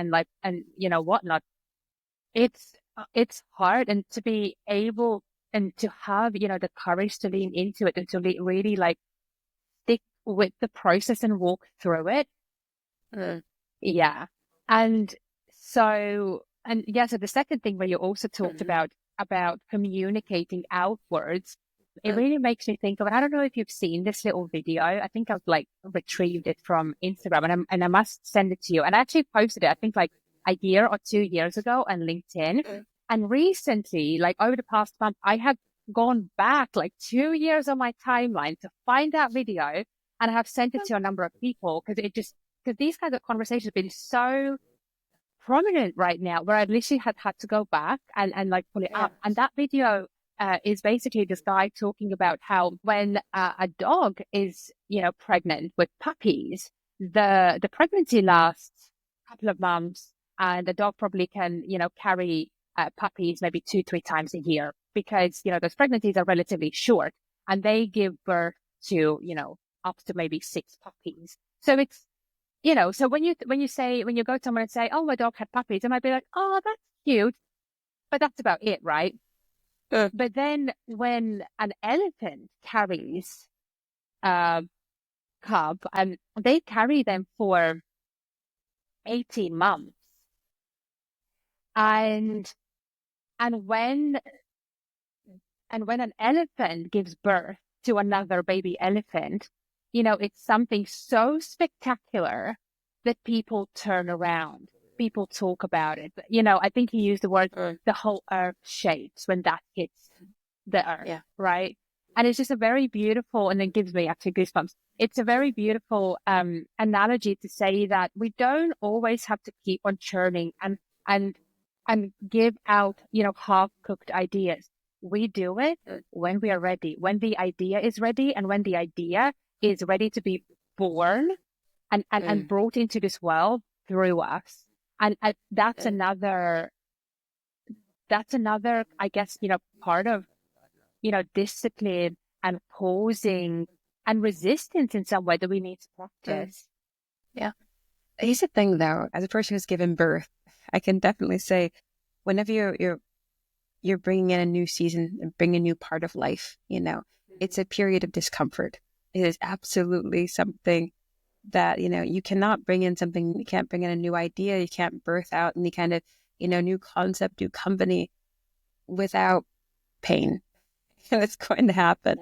whatnot. It's hard, and to be able and to have, the courage to lean into it and to really like stick with the process and walk through it. Yeah. And so the second thing where you also talked about communicating outwards, it really makes me think of, I don't know if you've seen this little video. I think I've like retrieved it from Instagram, and I must send it to you. And I actually posted it, I think like a year or 2 years ago on LinkedIn. And recently, like over the past month, I have gone back like 2 years on my timeline to find that video, and I have sent it to a number of people because these kinds of conversations have been so prominent right now, where I literally had to go back and like pull it up. And that video is basically this guy talking about how when a dog is, pregnant with puppies, the pregnancy lasts a couple of months, and the dog probably can, carry puppies maybe 2-3 times a year, because, those pregnancies are relatively short, and they give birth to, up to maybe 6 puppies. So it's, so when you go to someone and say, "Oh, my dog had puppies," they might be like, "Oh, that's cute," but that's about it, right? But then when an elephant carries a cub, and they carry them for 18 months, and when an elephant gives birth to another baby elephant, it's something so spectacular that people turn around. People talk about it. I think he used the word, the whole earth shakes when that hits the earth, right? And it's just a very beautiful, and it gives me actually goosebumps. It's a very beautiful analogy to say that we don't always have to keep on churning and give out, half-cooked ideas. We do it when we are ready, when the idea is ready, and when the idea is ready to be born and brought into this world through us. And that's another, I guess, part of, discipline and pausing and resistance in some way that we need to practice. Yeah. Here's the thing, though, as a person who's given birth, I can definitely say, whenever you're bringing in a new season and bringing a new part of life, it's a period of discomfort. It is absolutely something that, you cannot bring in something, you can't bring in a new idea, you can't birth out any kind of, new concept, new company without pain. It's going to happen.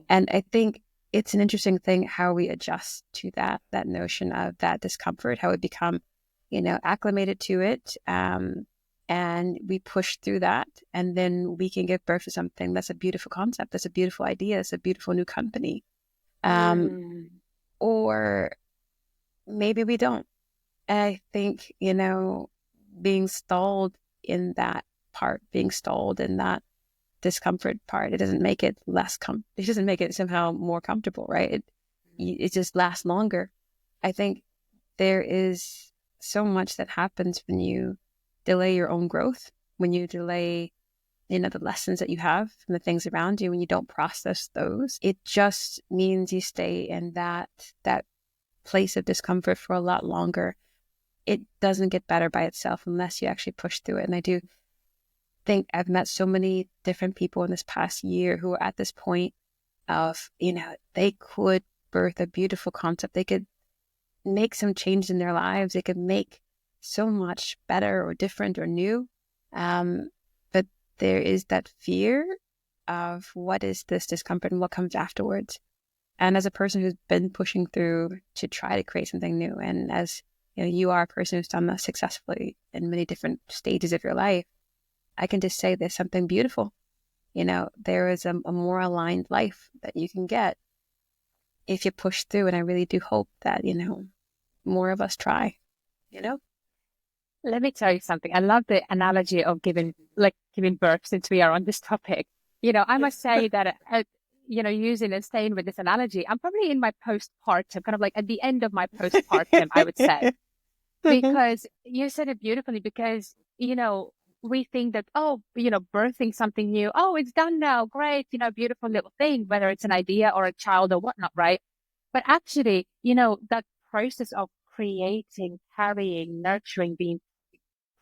And I think it's an interesting thing how we adjust to that notion of that discomfort, how we become, acclimated to it. And we push through that, and then we can give birth to something that's a beautiful concept, that's a beautiful idea, it's a beautiful new company. Or maybe we don't. And I think, being stalled in that part, being stalled in that discomfort part, it doesn't make it it doesn't make it somehow more comfortable, right? It just lasts longer. I think there is so much that happens when you delay your own growth, when you delay, the lessons that you have from the things around you, when you don't process those, it just means you stay in that place of discomfort for a lot longer. It doesn't get better by itself unless you actually push through it. And I do think I've met so many different people in this past year who are at this point of, they could birth a beautiful concept. They could make some change in their lives. They could make so much better or different or new. But there is that fear of what is this discomfort and what comes afterwards. And as a person who's been pushing through to try to create something new, and as you are a person who's done that successfully in many different stages of your life, I can just say there's something beautiful. There is a more aligned life that you can get if you push through. And I really do hope that, more of us try, Let me tell you something. I love the analogy of giving birth, since we are on this topic. I must say that, using and staying with this analogy, I'm probably in my postpartum, kind of like at the end of my postpartum, I would say, because you said it beautifully, because, we think that, birthing something new, it's done now, great, beautiful little thing, whether it's an idea or a child or whatnot, right? But actually, that process of creating, carrying, nurturing, being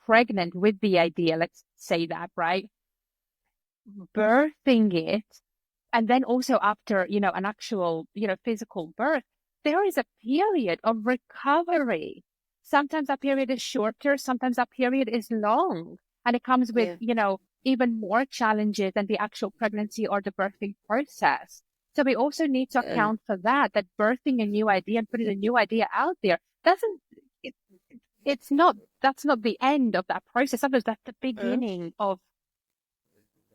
pregnant with the idea, let's say that, right? Birthing it, and then also after, an actual, physical birth, there is a period of recovery. Sometimes that period is shorter, sometimes that period is long. And it comes with, even more challenges than the actual pregnancy or the birthing process. So we also need to account for that birthing a new idea and putting a new idea out there that's not the end of that process. Sometimes that's the beginning of,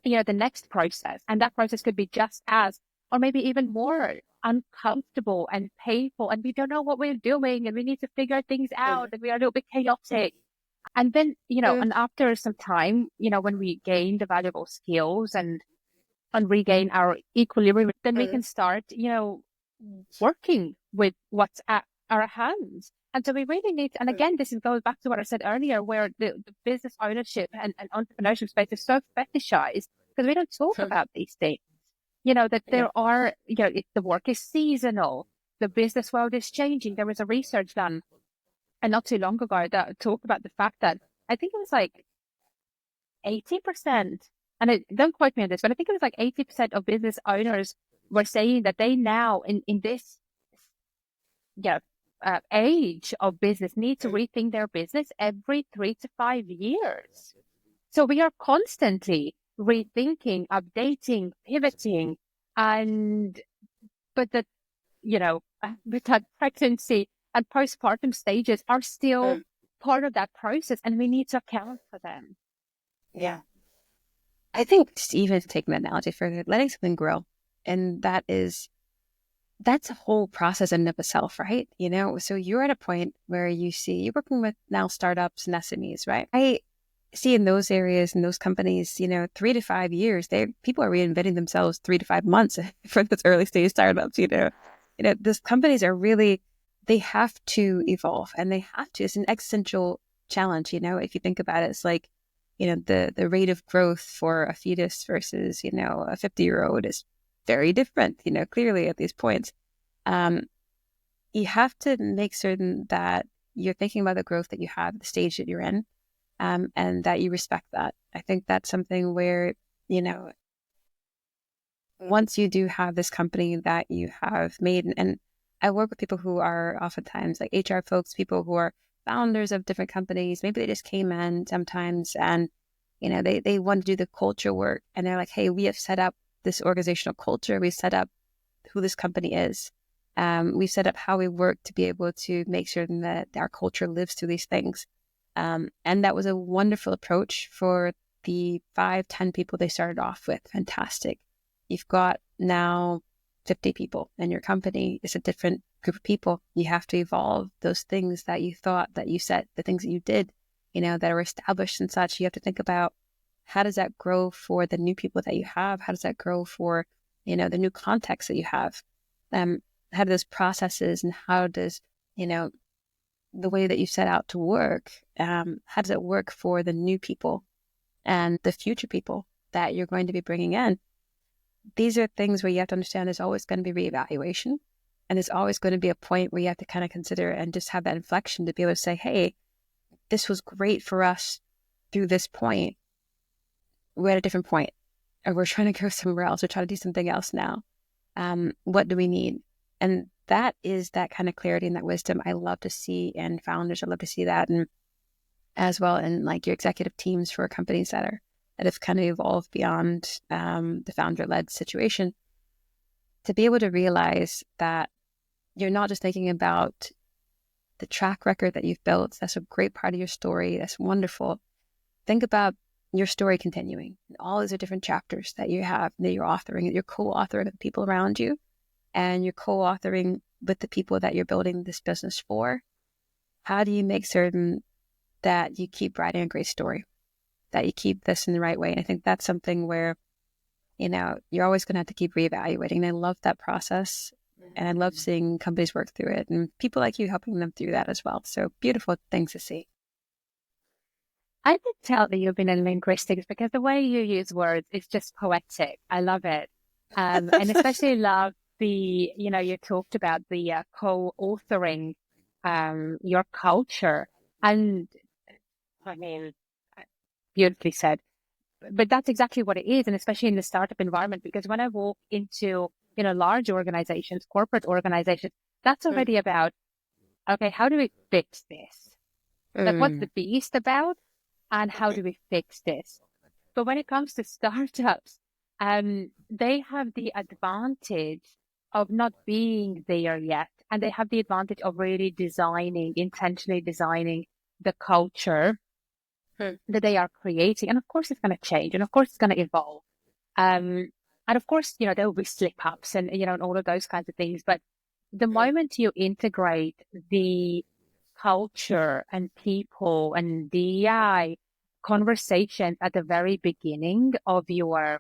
the next process. And that process could be just as, or maybe even more uncomfortable and painful. And we don't know what we're doing, and we need to figure things out, and we are a little bit chaotic. And then, and after some time, when we gain the valuable skills and regain our equilibrium, then we can start, working with what's at our hands. And so we really need to, and again, this goes back to what I said earlier, where the business ownership and entrepreneurship space is so fetishized, because we don't talk about these things. That there are, the work is seasonal, the business world is changing. There was a research done, and not too long ago, that talked about the fact that I think it was like 80%, and don't quote me on this, but I think it was like 80% of business owners were saying that they now, in this age of business, need to rethink their business every 3 to 5 years. So we are constantly rethinking, updating, pivoting, but that, with that pregnancy and postpartum stages are still part of that process, and we need to account for them. Yeah. I think just even taking that analogy further, letting something grow, and that's a whole process in and of itself, right? So you're at a point where you're working with now startups and SMEs, right? I see in those areas, in those companies, 3 to 5 years, people are reinventing themselves 3 to 5 months for those early stage startups. Those companies are really, they have to evolve, and it's an existential challenge. If you think about it, it's like, the rate of growth for a fetus versus, a 50-year-old is very different, clearly at these points. You have to make certain that you're thinking about the growth that you have, the stage that you're in, and that you respect that. I think that's something where, once you do have this company that you have made, and I work with people who are oftentimes like HR folks, people who are founders of different companies. Maybe they just came in sometimes, and, they want to do the culture work, and they're like, hey, we have set up this organizational culture. We set up who this company is. We set up how we work to be able to make sure that our culture lives through these things. And that was a wonderful approach for the 5-10 people they started off with. Fantastic. You've got now 50 people in your company. It's a different group of people. You have to evolve those things that you thought that you said, the things that you did, that are established and such. You have to think about, how does that grow for the new people that you have? How does that grow for, the new context that you have? How do those processes, and how does, the way that you set out to work, how does it work for the new people and the future people that you're going to be bringing in, these are things where you have to understand there's always going to be reevaluation. And there's always going to be a point where you have to kind of consider and just have that inflection to be able to say, hey, this was great for us through this point. We're at a different point, or we're trying to go somewhere else. We're trying to do something else now. What do we need? And that is that kind of clarity and that wisdom I love to see in founders. I love to see that, and as well in like your executive teams for companies that have kind of evolved beyond the founder-led situation, to be able to realize that you're not just thinking about the track record that you've built. That's a great part of your story. That's wonderful. Think about your story continuing. All these are different chapters that you have, that you're authoring, that you're co-authoring with the people around you, and you're co-authoring with the people that you're building this business for. How do you make certain that you keep writing a great story, that you keep this in the right way? And I think that's something where, you're always going to have to keep reevaluating. And I love that process. And I love seeing companies work through it and people like you helping them through that as well. So beautiful things to see. I can tell that you've been in linguistics because the way you use words is just poetic. I love it. And especially love you talked about the co-authoring your culture. And I mean, beautifully said. But that's exactly what it is. And especially in the startup environment, because when I walk into, large organizations, corporate organizations, that's already about, okay, how do we fix this? Like, what's the beast about? And how do we fix this? But when it comes to startups, they have the advantage of not being there yet. And they have the advantage of really intentionally designing the culture that they are creating. And of course, it's going to change. And of course, it's going to evolve. And of course, there will be slip-ups and, and all of those kinds of things. But the moment you integrate the culture and people and DEI conversations at the very beginning of your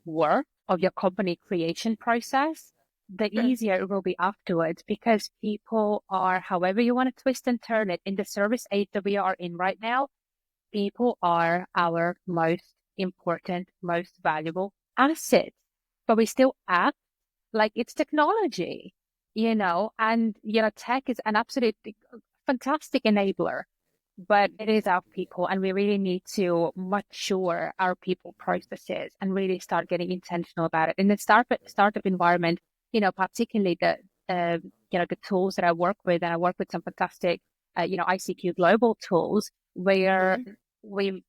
work, of your company creation process, the easier it will be afterwards, because people are, however you want to twist and turn it, in the service age that we are in right now, people are our most important, most valuable asset. But we still act like it's technology, and, tech is an absolute fantastic enabler, but it is our people, and we really need to mature our people processes and really start getting intentional about it. In the startup environment, particularly the tools that I work with, and I work with some fantastic, ICQ global tools where we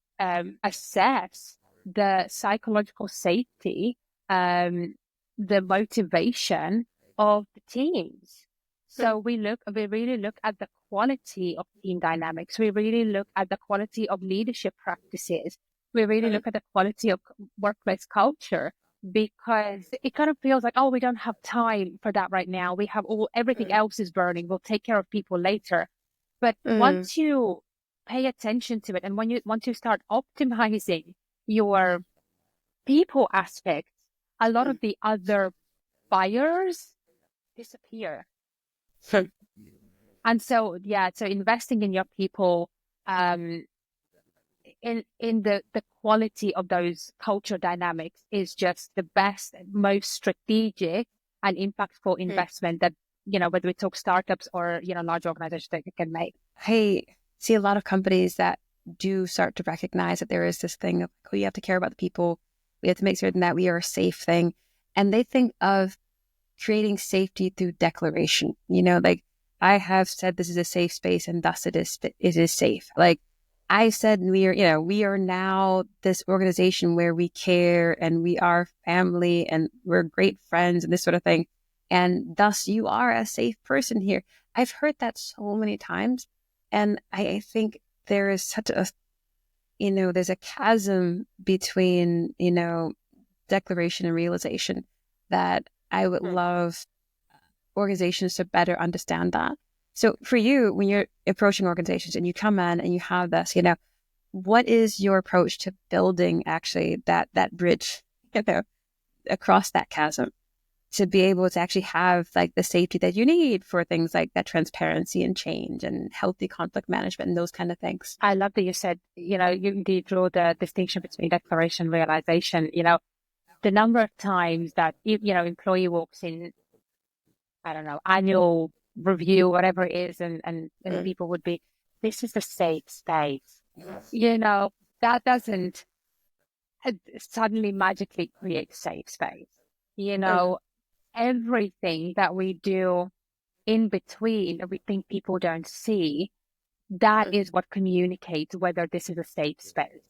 assess the psychological safety, the motivation of the teams. So we really look at the quality of team dynamics. We really look at the quality of leadership practices. We really look at the quality of workplace culture, because it kind of feels like, oh, we don't have time for that right now. We have everything else is burning. We'll take care of people later. But once you pay attention to it, and once you start optimizing your people aspects, a lot of the other buyers disappear. And so, so investing in your people, in the quality of those culture dynamics is just the best, most strategic and impactful investment that, whether we talk startups or, large organizations, that you can make. I see a lot of companies that do start to recognize that there is this thing of, oh, you have to care about the people. We have to make certain that we are a safe thing. And they think of creating safety through declaration. Like, I have said this is a safe space, and thus it is safe. Like, I said, we are now this organization where we care and we are family and we're great friends and this sort of thing. And thus you are a safe person here. I've heard that so many times. And I think there is such a, there's a chasm between, declaration and realization, that I would love organizations to better understand that. So for you, when you're approaching organizations and you come in and you have this, what is your approach to building actually that bridge, across that chasm to be able to actually have like the safety that you need for things like that transparency and change and healthy conflict management and those kind of things. I love that you said, you indeed draw the distinction between declaration and realization. The number of times that, employee walks in, I don't know, annual review, whatever it is, and people would be, this is a safe space. That doesn't suddenly magically create safe space. Everything that we do in between that we think people don't see, that is what communicates whether this is a safe space.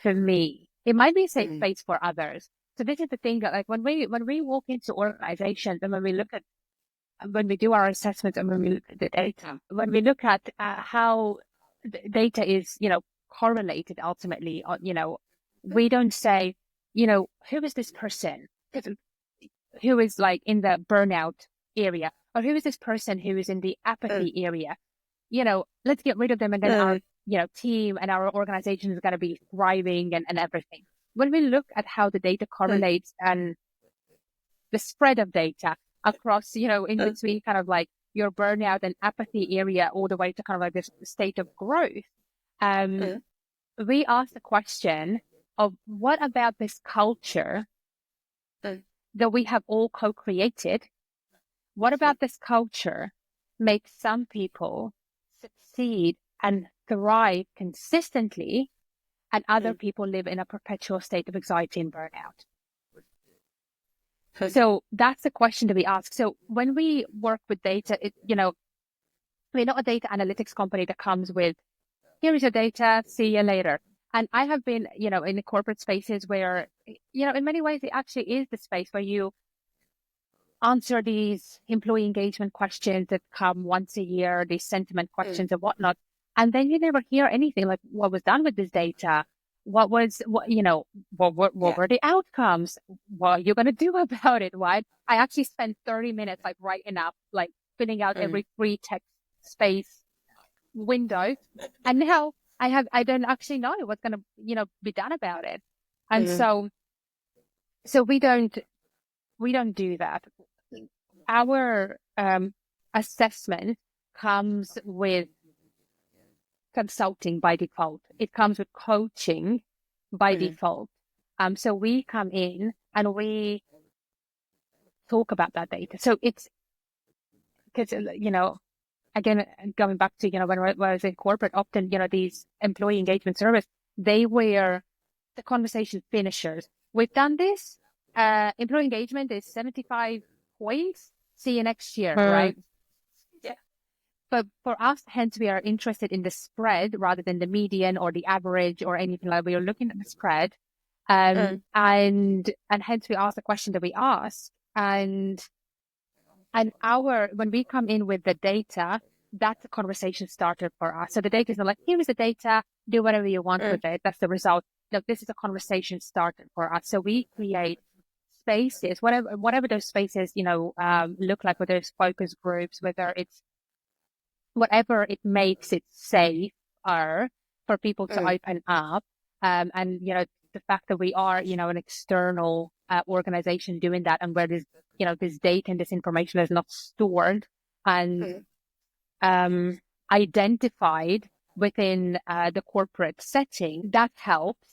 For me, it might be a safe space for others. So this is the thing that, like, when we walk into organizations and when we do our assessments and when we look at the data, when we look at how the data is, correlated ultimately, we don't say, who is this person who is like in the burnout area, or who is this person who is in the apathy area? Let's get rid of them, and then our, team and our organization is going to be thriving and everything. When we look at how the data correlates and the spread of data across, in between kind of like your burnout and apathy area all the way to kind of like this state of growth, we ask the question of what about this culture that we have all co-created? What about this culture makes some people succeed and thrive consistently, and other people live in a perpetual state of anxiety and burnout? So that's the question that we ask. So when we work with data, we're not a data analytics company that comes with, here is your data, see you later. And I have been, in the corporate spaces where, in many ways, it actually is the space where you answer these employee engagement questions that come once a year, these sentiment questions and whatnot. And then you never hear anything like what was done with this data. What were the outcomes? What are you going to do about it? Right? I actually spent 30 minutes like writing up, like filling out every free text space window. And now I don't actually know what's going to, be done about it. And so we don't do that. Our assessment comes with consulting by default. It comes with coaching by default. So we come in and we talk about that data. So it's because, again, going back to, when I was in corporate, often, these employee engagement surveys, they were the conversation finishers. We've done this. Employee engagement is 75 points. See you next year, right? Yeah. But for us, hence, we are interested in the spread rather than the median or the average or anything like that. We are looking at the spread. And hence we ask the question that we ask. And when we come in with the data, that's a conversation starter for us. So the data is not like, here is the data, do whatever you want with it. That's the result. No, this is a conversation starter for us. So we create spaces, whatever those spaces, look like, whether it's focus groups, whether it's whatever it makes it safe for people to open up. And, the fact that we are, an external organization doing that, and where this, this data and this information is not stored and identified within the corporate setting, that helps.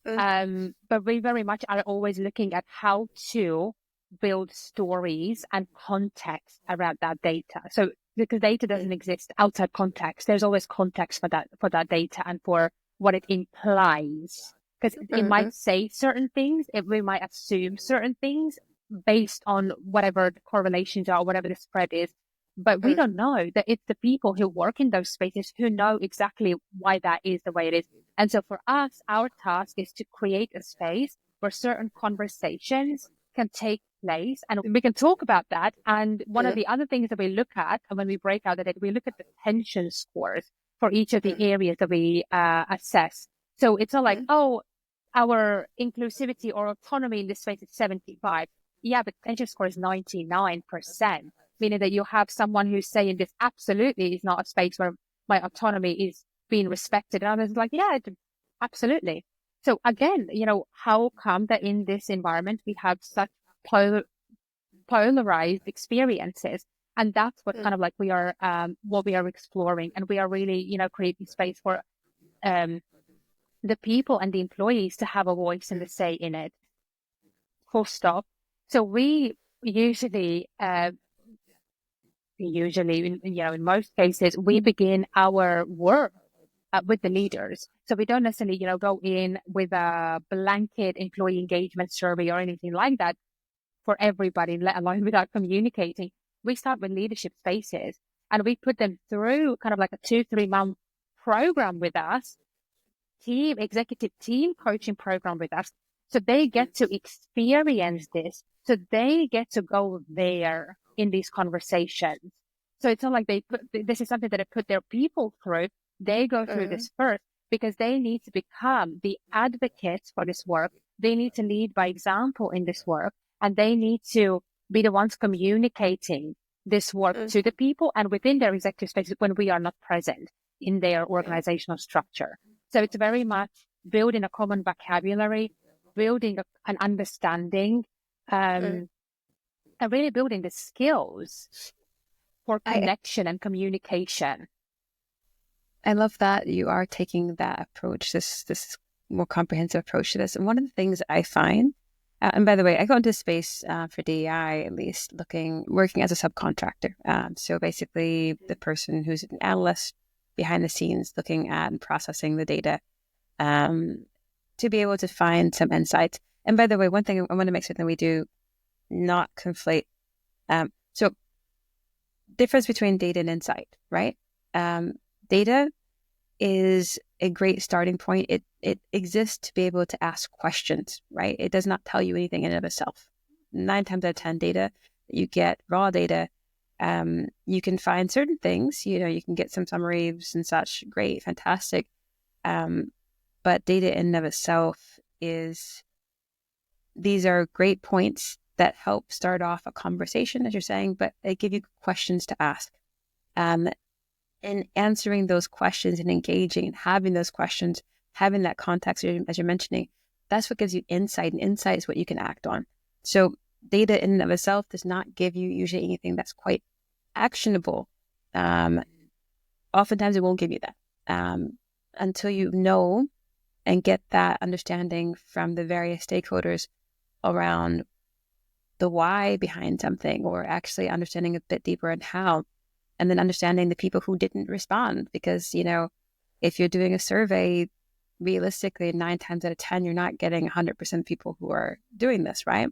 But we very much are always looking at how to build stories and context around that data. So because data doesn't exist outside context, there's always context for that data and for what it implies. Because it might say certain things, we might assume certain things based on whatever the correlations are, whatever the spread is. But we don't know that it's the people who work in those spaces who know exactly why that is the way it is. And so for us, our task is to create a space where certain conversations can take place and we can talk about that. And one of the other things that we look at, and when we break out the data, we look at the tension scores for each of the areas that we assess. So it's not like, our inclusivity or autonomy in this space is 75. Yeah, but tension score is 99%, meaning that you have someone who's saying this absolutely is not a space where my autonomy is being respected. And others like, yeah, absolutely. So again, how come that in this environment we have such polarized experiences. And that's what kind of like what we are exploring. And we are really, creating space for the people and the employees to have a voice and a say in it. Full stop. So we usually, in most cases, we begin our work with the leaders. So we don't necessarily, go in with a blanket employee engagement survey or anything like that for everybody, let alone without communicating. We start with leadership spaces and we put them through kind of like a 2-3 month program with us, executive team coaching program with us. So they get to experience this. So they get to go there in these conversations. So it's not like this is something that they put their people through. They go through this first because they need to become the advocates for this work. They need to lead by example in this work, and they need to be the ones communicating this work to the people and within their executive spaces when we are not present in their organizational structure. So it's very much building a common vocabulary, building an understanding, and really building the skills for connection and communication. I love that you are taking that approach, this more comprehensive approach to this. And one of the things I find, and by the way, I go into space for DEI, at least working as a subcontractor. So basically the person who's an analyst behind the scenes looking at and processing the data to be able to find some insights. And by the way, one thing I want to make certain we do not conflate. So difference between data and insight, right? Data is a great starting point. It exists to be able to ask questions, right? It does not tell you anything in and of itself. 9 times out of 10 data, you get raw data. You can find certain things, you can get some summaries and such. Great, fantastic. But data in and of itself these are great points that help start off a conversation, as you're saying, but they give you questions to ask. And answering those questions and engaging and having those questions, having that context, as you're mentioning, that's what gives you insight, and insight is what you can act on. So data in and of itself does not give you usually anything that's quite actionable. Oftentimes it won't give you that until you know and get that understanding from the various stakeholders around the why behind something, or actually understanding a bit deeper on how. And then understanding the people who didn't respond, because, if you're doing a survey, realistically, 9 times out of 10, you're not getting 100% people who are doing this, right?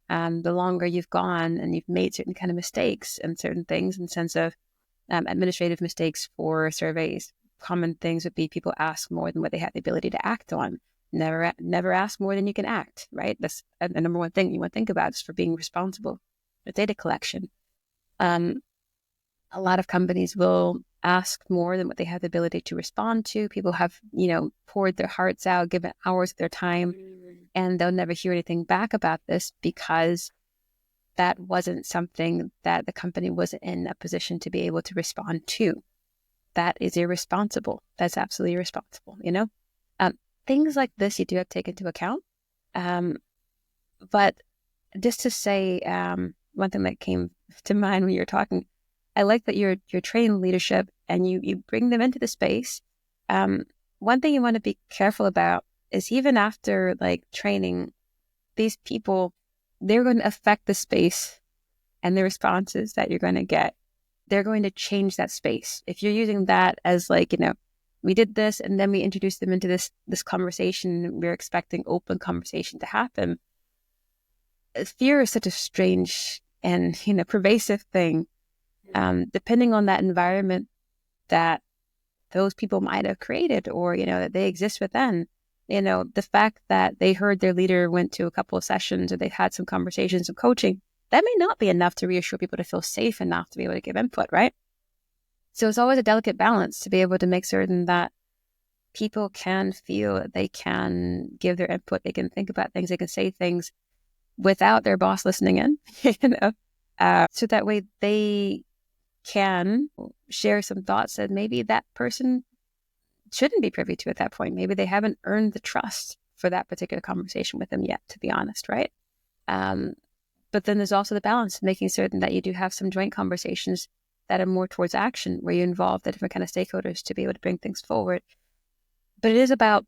The longer you've gone and you've made certain kind of mistakes and certain things in the sense of administrative mistakes for surveys, common things would be people ask more than what they have the ability to act on. Never ask more than you can act, right? That's the number one thing you want to think about, is for being responsible with data collection. A lot of companies will ask more than what they have the ability to respond to. People have, poured their hearts out, given hours of their time, and they'll never hear anything back about this because that wasn't something that the company was in a position to be able to respond to. That is irresponsible. That's absolutely irresponsible, Things like this you do have to take into account. But just to say, one thing that came to mind when you were talking, I like that you're training leadership and you bring them into the space. One thing you want to be careful about is even after training, these people, they're going to affect the space and the responses that you're going to get. They're going to change that space. If you're using that as we did this and then we introduced them into this conversation, we're expecting open conversation to happen. Fear is such a strange and pervasive thing. Depending on that environment that those people might have created, or that they exist within, the fact that they heard their leader went to a couple of sessions or they've had some conversations, some coaching, that may not be enough to reassure people to feel safe enough to be able to give input, right? So it's always a delicate balance to be able to make certain that people can feel that they can give their input, they can think about things, they can say things without their boss listening in, so that way they can share some thoughts that maybe that person shouldn't be privy to at that point. Maybe they haven't earned the trust for that particular conversation with them yet, to be honest, right? But then there's also the balance, making certain that you do have some joint conversations that are more towards action, where you involve the different kind of stakeholders to be able to bring things forward. But it is about,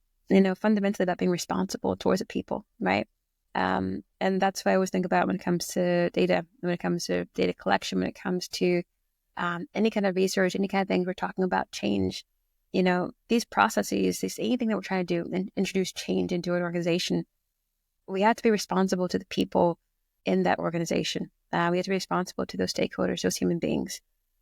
fundamentally about being responsible towards the people, right? And that's what I always think about when it comes to data, when it comes to data collection, when it comes to any kind of research, any kind of thing we're talking about change. These processes, anything that we're trying to do and introduce change into an organization, we have to be responsible to the people in that organization. We have to be responsible to those stakeholders, those human beings.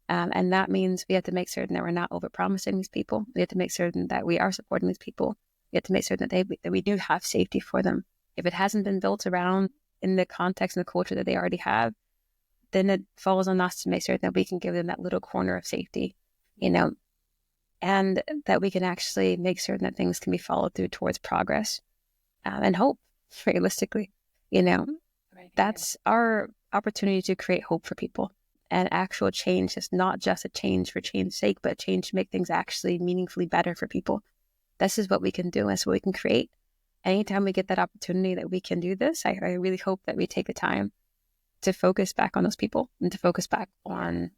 And that means we have to make certain that we're not overpromising these people. We have to make certain that we are supporting these people. We have to make certain that we do have safety for them. If it hasn't been built around in the context and the culture that they already have, then it falls on us to make certain that we can give them that little corner of safety, and that we can actually make certain that things can be followed through towards progress and hope, realistically. That's our opportunity to create hope for people. And actual change is not just a change for change's sake, but a change to make things actually meaningfully better for people. This is what we can do. This is what we can create. Anytime we get that opportunity that we can do this, I really hope that we take the time to focus back on those people and to focus back on,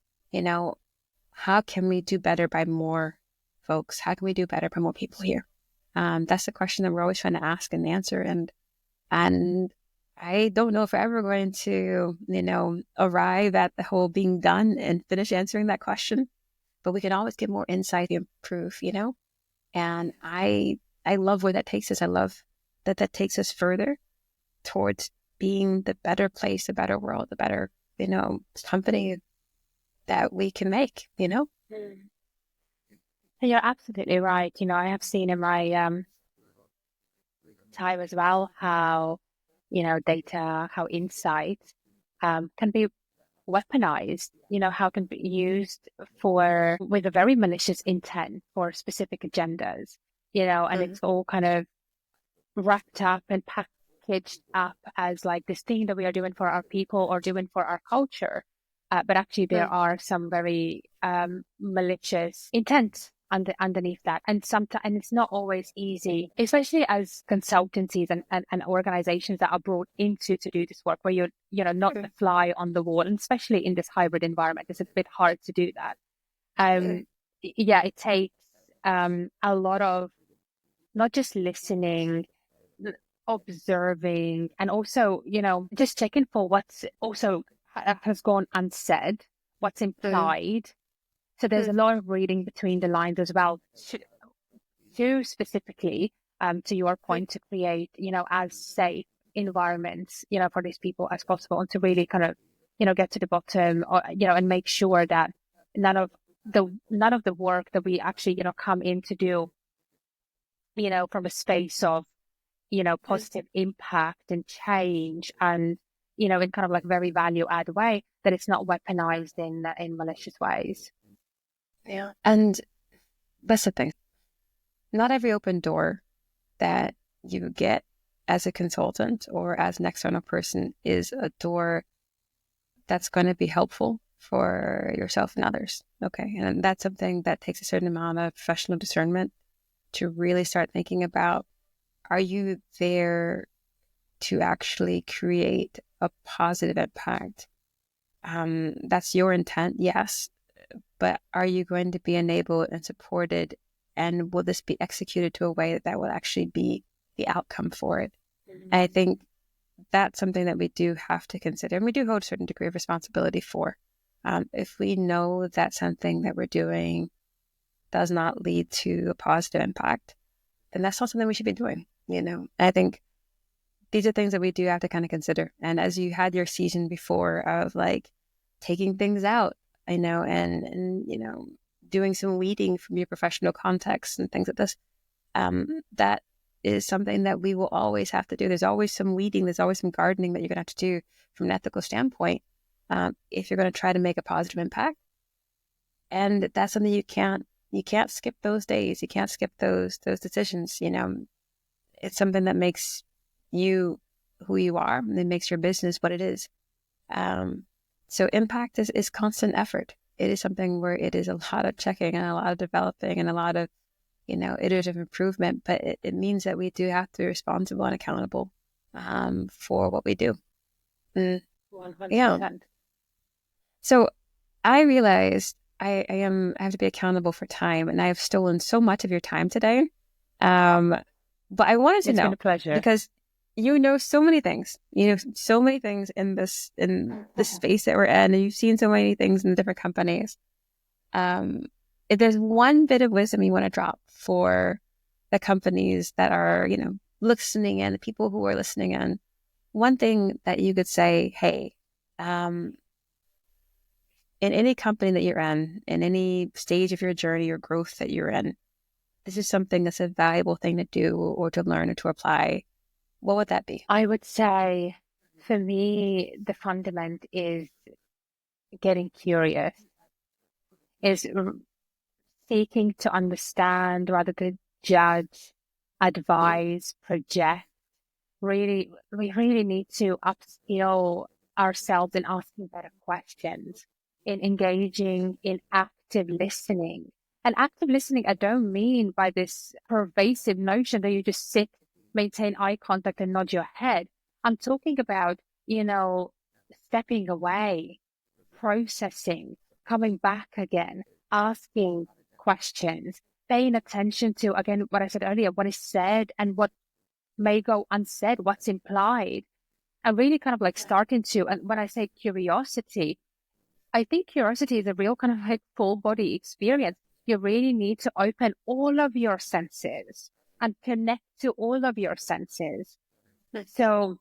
how can we do better by more folks? How can we do better by more people here? That's the question that we're always trying to ask and answer. And I don't know if we're ever going to, arrive at the whole being done and finish answering that question, but we can always get more insight and proof, and I love where that takes us. I love that takes us further towards being the better place, the better world, the better, company that we can make, You're absolutely right. I have seen in my time as well how data, how insights can be weaponized, how can be used with a very malicious intent for specific agendas, and it's all kind of wrapped up and packaged up as like this thing that we are doing for our people or doing for our culture. But actually there are some very malicious intents underneath that. And sometimes, and it's not always easy, especially as consultancies and organizations that are brought into to do this work where you're, not the fly on the wall, and especially in this hybrid environment, it's a bit hard to do that. It takes a lot of not just listening, observing, and also, just checking for what's also has gone unsaid, what's implied. So there's a lot of reading between the lines as well, to specifically, to your point, to create, as safe environments, for these people as possible, and to really kind of, get to the bottom, or, and make sure that none of the work that we actually, come in to do, from a space of, positive impact and change, and, in kind of like very value add way, that it's not weaponized in malicious ways. Yeah. And that's the thing. Not every open door that you get as a consultant or as an external person is a door that's going to be helpful for yourself and others. Okay. And that's something that takes a certain amount of professional discernment to really start thinking about, are you there to actually create a positive impact? That's your intent, yes. But are you going to be enabled and supported, and will this be executed to a way that will actually be the outcome for it? And I think that's something that we do have to consider, and we do hold a certain degree of responsibility for. If we know that something that we're doing does not lead to a positive impact, then that's not something we should be doing. I think these are things that we do have to kind of consider. And as you had your season before of like taking things out, and doing some weeding from your professional context and things like this, that is something that we will always have to do. There's always some weeding, there's always some gardening that you're going to have to do from an ethical standpoint, if you're going to try to make a positive impact. And that's something you can't skip those days. You can't skip those decisions. It's something that makes you who you are, and it makes your business what it is. So impact is constant effort. It is something where it is a lot of checking and a lot of developing and a lot of, iterative improvement, but it means that we do have to be responsible and accountable for what we do. Yeah. 100%. So I realized I have to be accountable for time, and I have stolen so much of your time today. Um, but I wanted to It's been know a pleasure. because you know so many things. You know so many things in this space that we're in, and you've seen so many things in different companies. Um, if there's one bit of wisdom you want to drop for the companies that are, listening in, the people who are listening in, one thing that you could say, hey, um, in any company that you're in any stage of your journey or growth that you're in, this is something that's a valuable thing to do or to learn or to apply. What would that be? I would say for me, the fundament is getting curious, is seeking to understand rather than judge, advise, project. Really, we really need to upskill ourselves in asking better questions, in engaging in active listening. And active listening, I don't mean by this pervasive notion that you just sit, maintain eye contact and nod your head. I'm talking about, stepping away, processing, coming back again, asking questions, paying attention to, again, what I said earlier, what is said and what may go unsaid, what's implied, and really kind of like starting to, and when I say curiosity, I think curiosity is a real kind of like full body experience. You really need to open all of your senses and connect to all of your senses. So,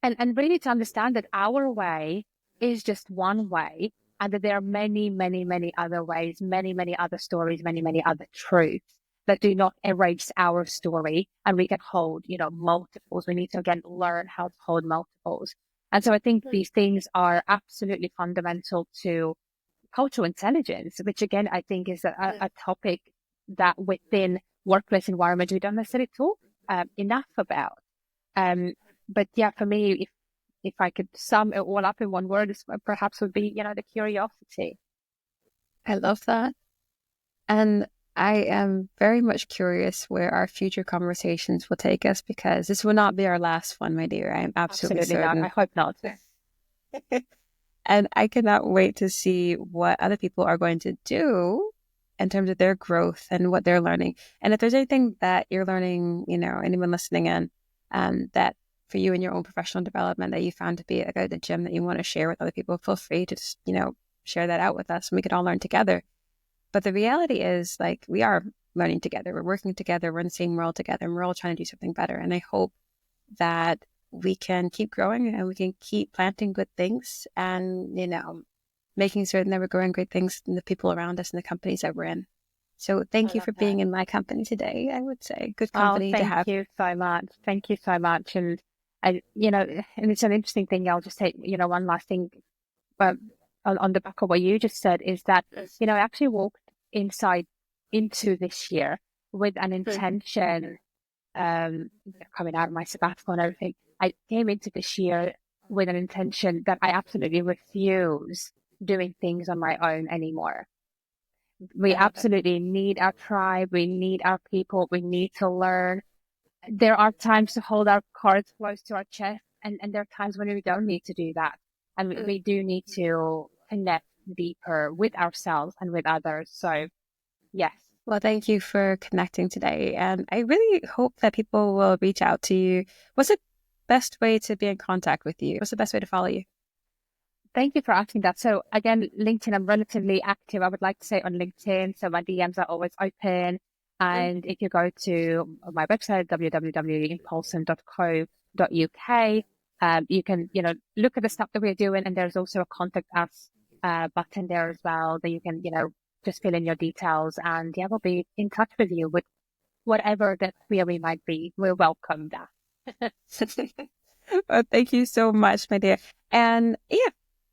and really to understand that our way is just one way and that there are many, many, many other ways, many, many other stories, many, many other truths that do not erase our story. And we can hold, multiples. We need to again learn how to hold multiples. And so I think these things are absolutely fundamental to cultural intelligence, which again, I think is a topic that within workplace environment, we don't necessarily talk enough about. Um, but yeah, for me, if I could sum it all up in one word, it perhaps would be, the curiosity. I love that. And I am very much curious where our future conversations will take us because this will not be our last one, my dear. I am absolutely Absolutely not. I certain. hope not. And I cannot wait to see what other people are going to do in terms of their growth and what they're learning. And if there's anything that you're learning, anyone listening in, that for you in your own professional development that you found to be a good gym that you want to share with other people, feel free to just, share that out with us and we can all learn together. But the reality is like we are learning together. We're working together. We're in the same world together and we're all trying to do something better. And I hope that we can keep growing and we can keep planting good things and, making certain that we're growing great things in the people around us and the companies that we're in. So I thank you love for that. being in my company today. I would say good Oh, company to thank have. you so much. Thank you so much. And and it's an interesting thing. I'll just say, one last thing on the back of what you just said is that, I actually walked inside into this year with an intention, coming out of my sabbatical and everything. I came into this year with an intention that I absolutely refuse doing things on my own anymore. We absolutely need our tribe. We need our people. We need to learn. There are times to hold our cards close to our chest, and there are times when we don't need to do that. And we do need to connect deeper with ourselves and with others. So, yes. Well, thank you for connecting today. And I really hope that people will reach out to you. What's the best way to be in contact with you? What's the best way to follow you? Thank you for asking that. So again, LinkedIn, I'm relatively active, I would like to say, on LinkedIn. So my DMs are always open. And if you go to my website, www.impulsum.co.uk, you can, look at the stuff that we're doing. And there's also a contact us button there as well that you can, just fill in your details. And yeah, we'll be in touch with you with whatever that query might be. We'll welcome that. Well, thank you so much, my dear. And yeah,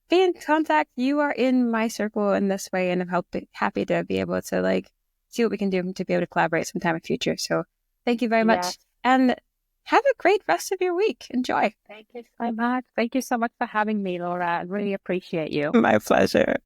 be in contact. You are in my circle in this way, and I'm happy to be able to like see what we can do to be able to collaborate sometime in the future. So thank you very much, and have a great rest of your week. Enjoy. Thank you so much. Thank you so much for having me, Laura. I really appreciate you. My pleasure.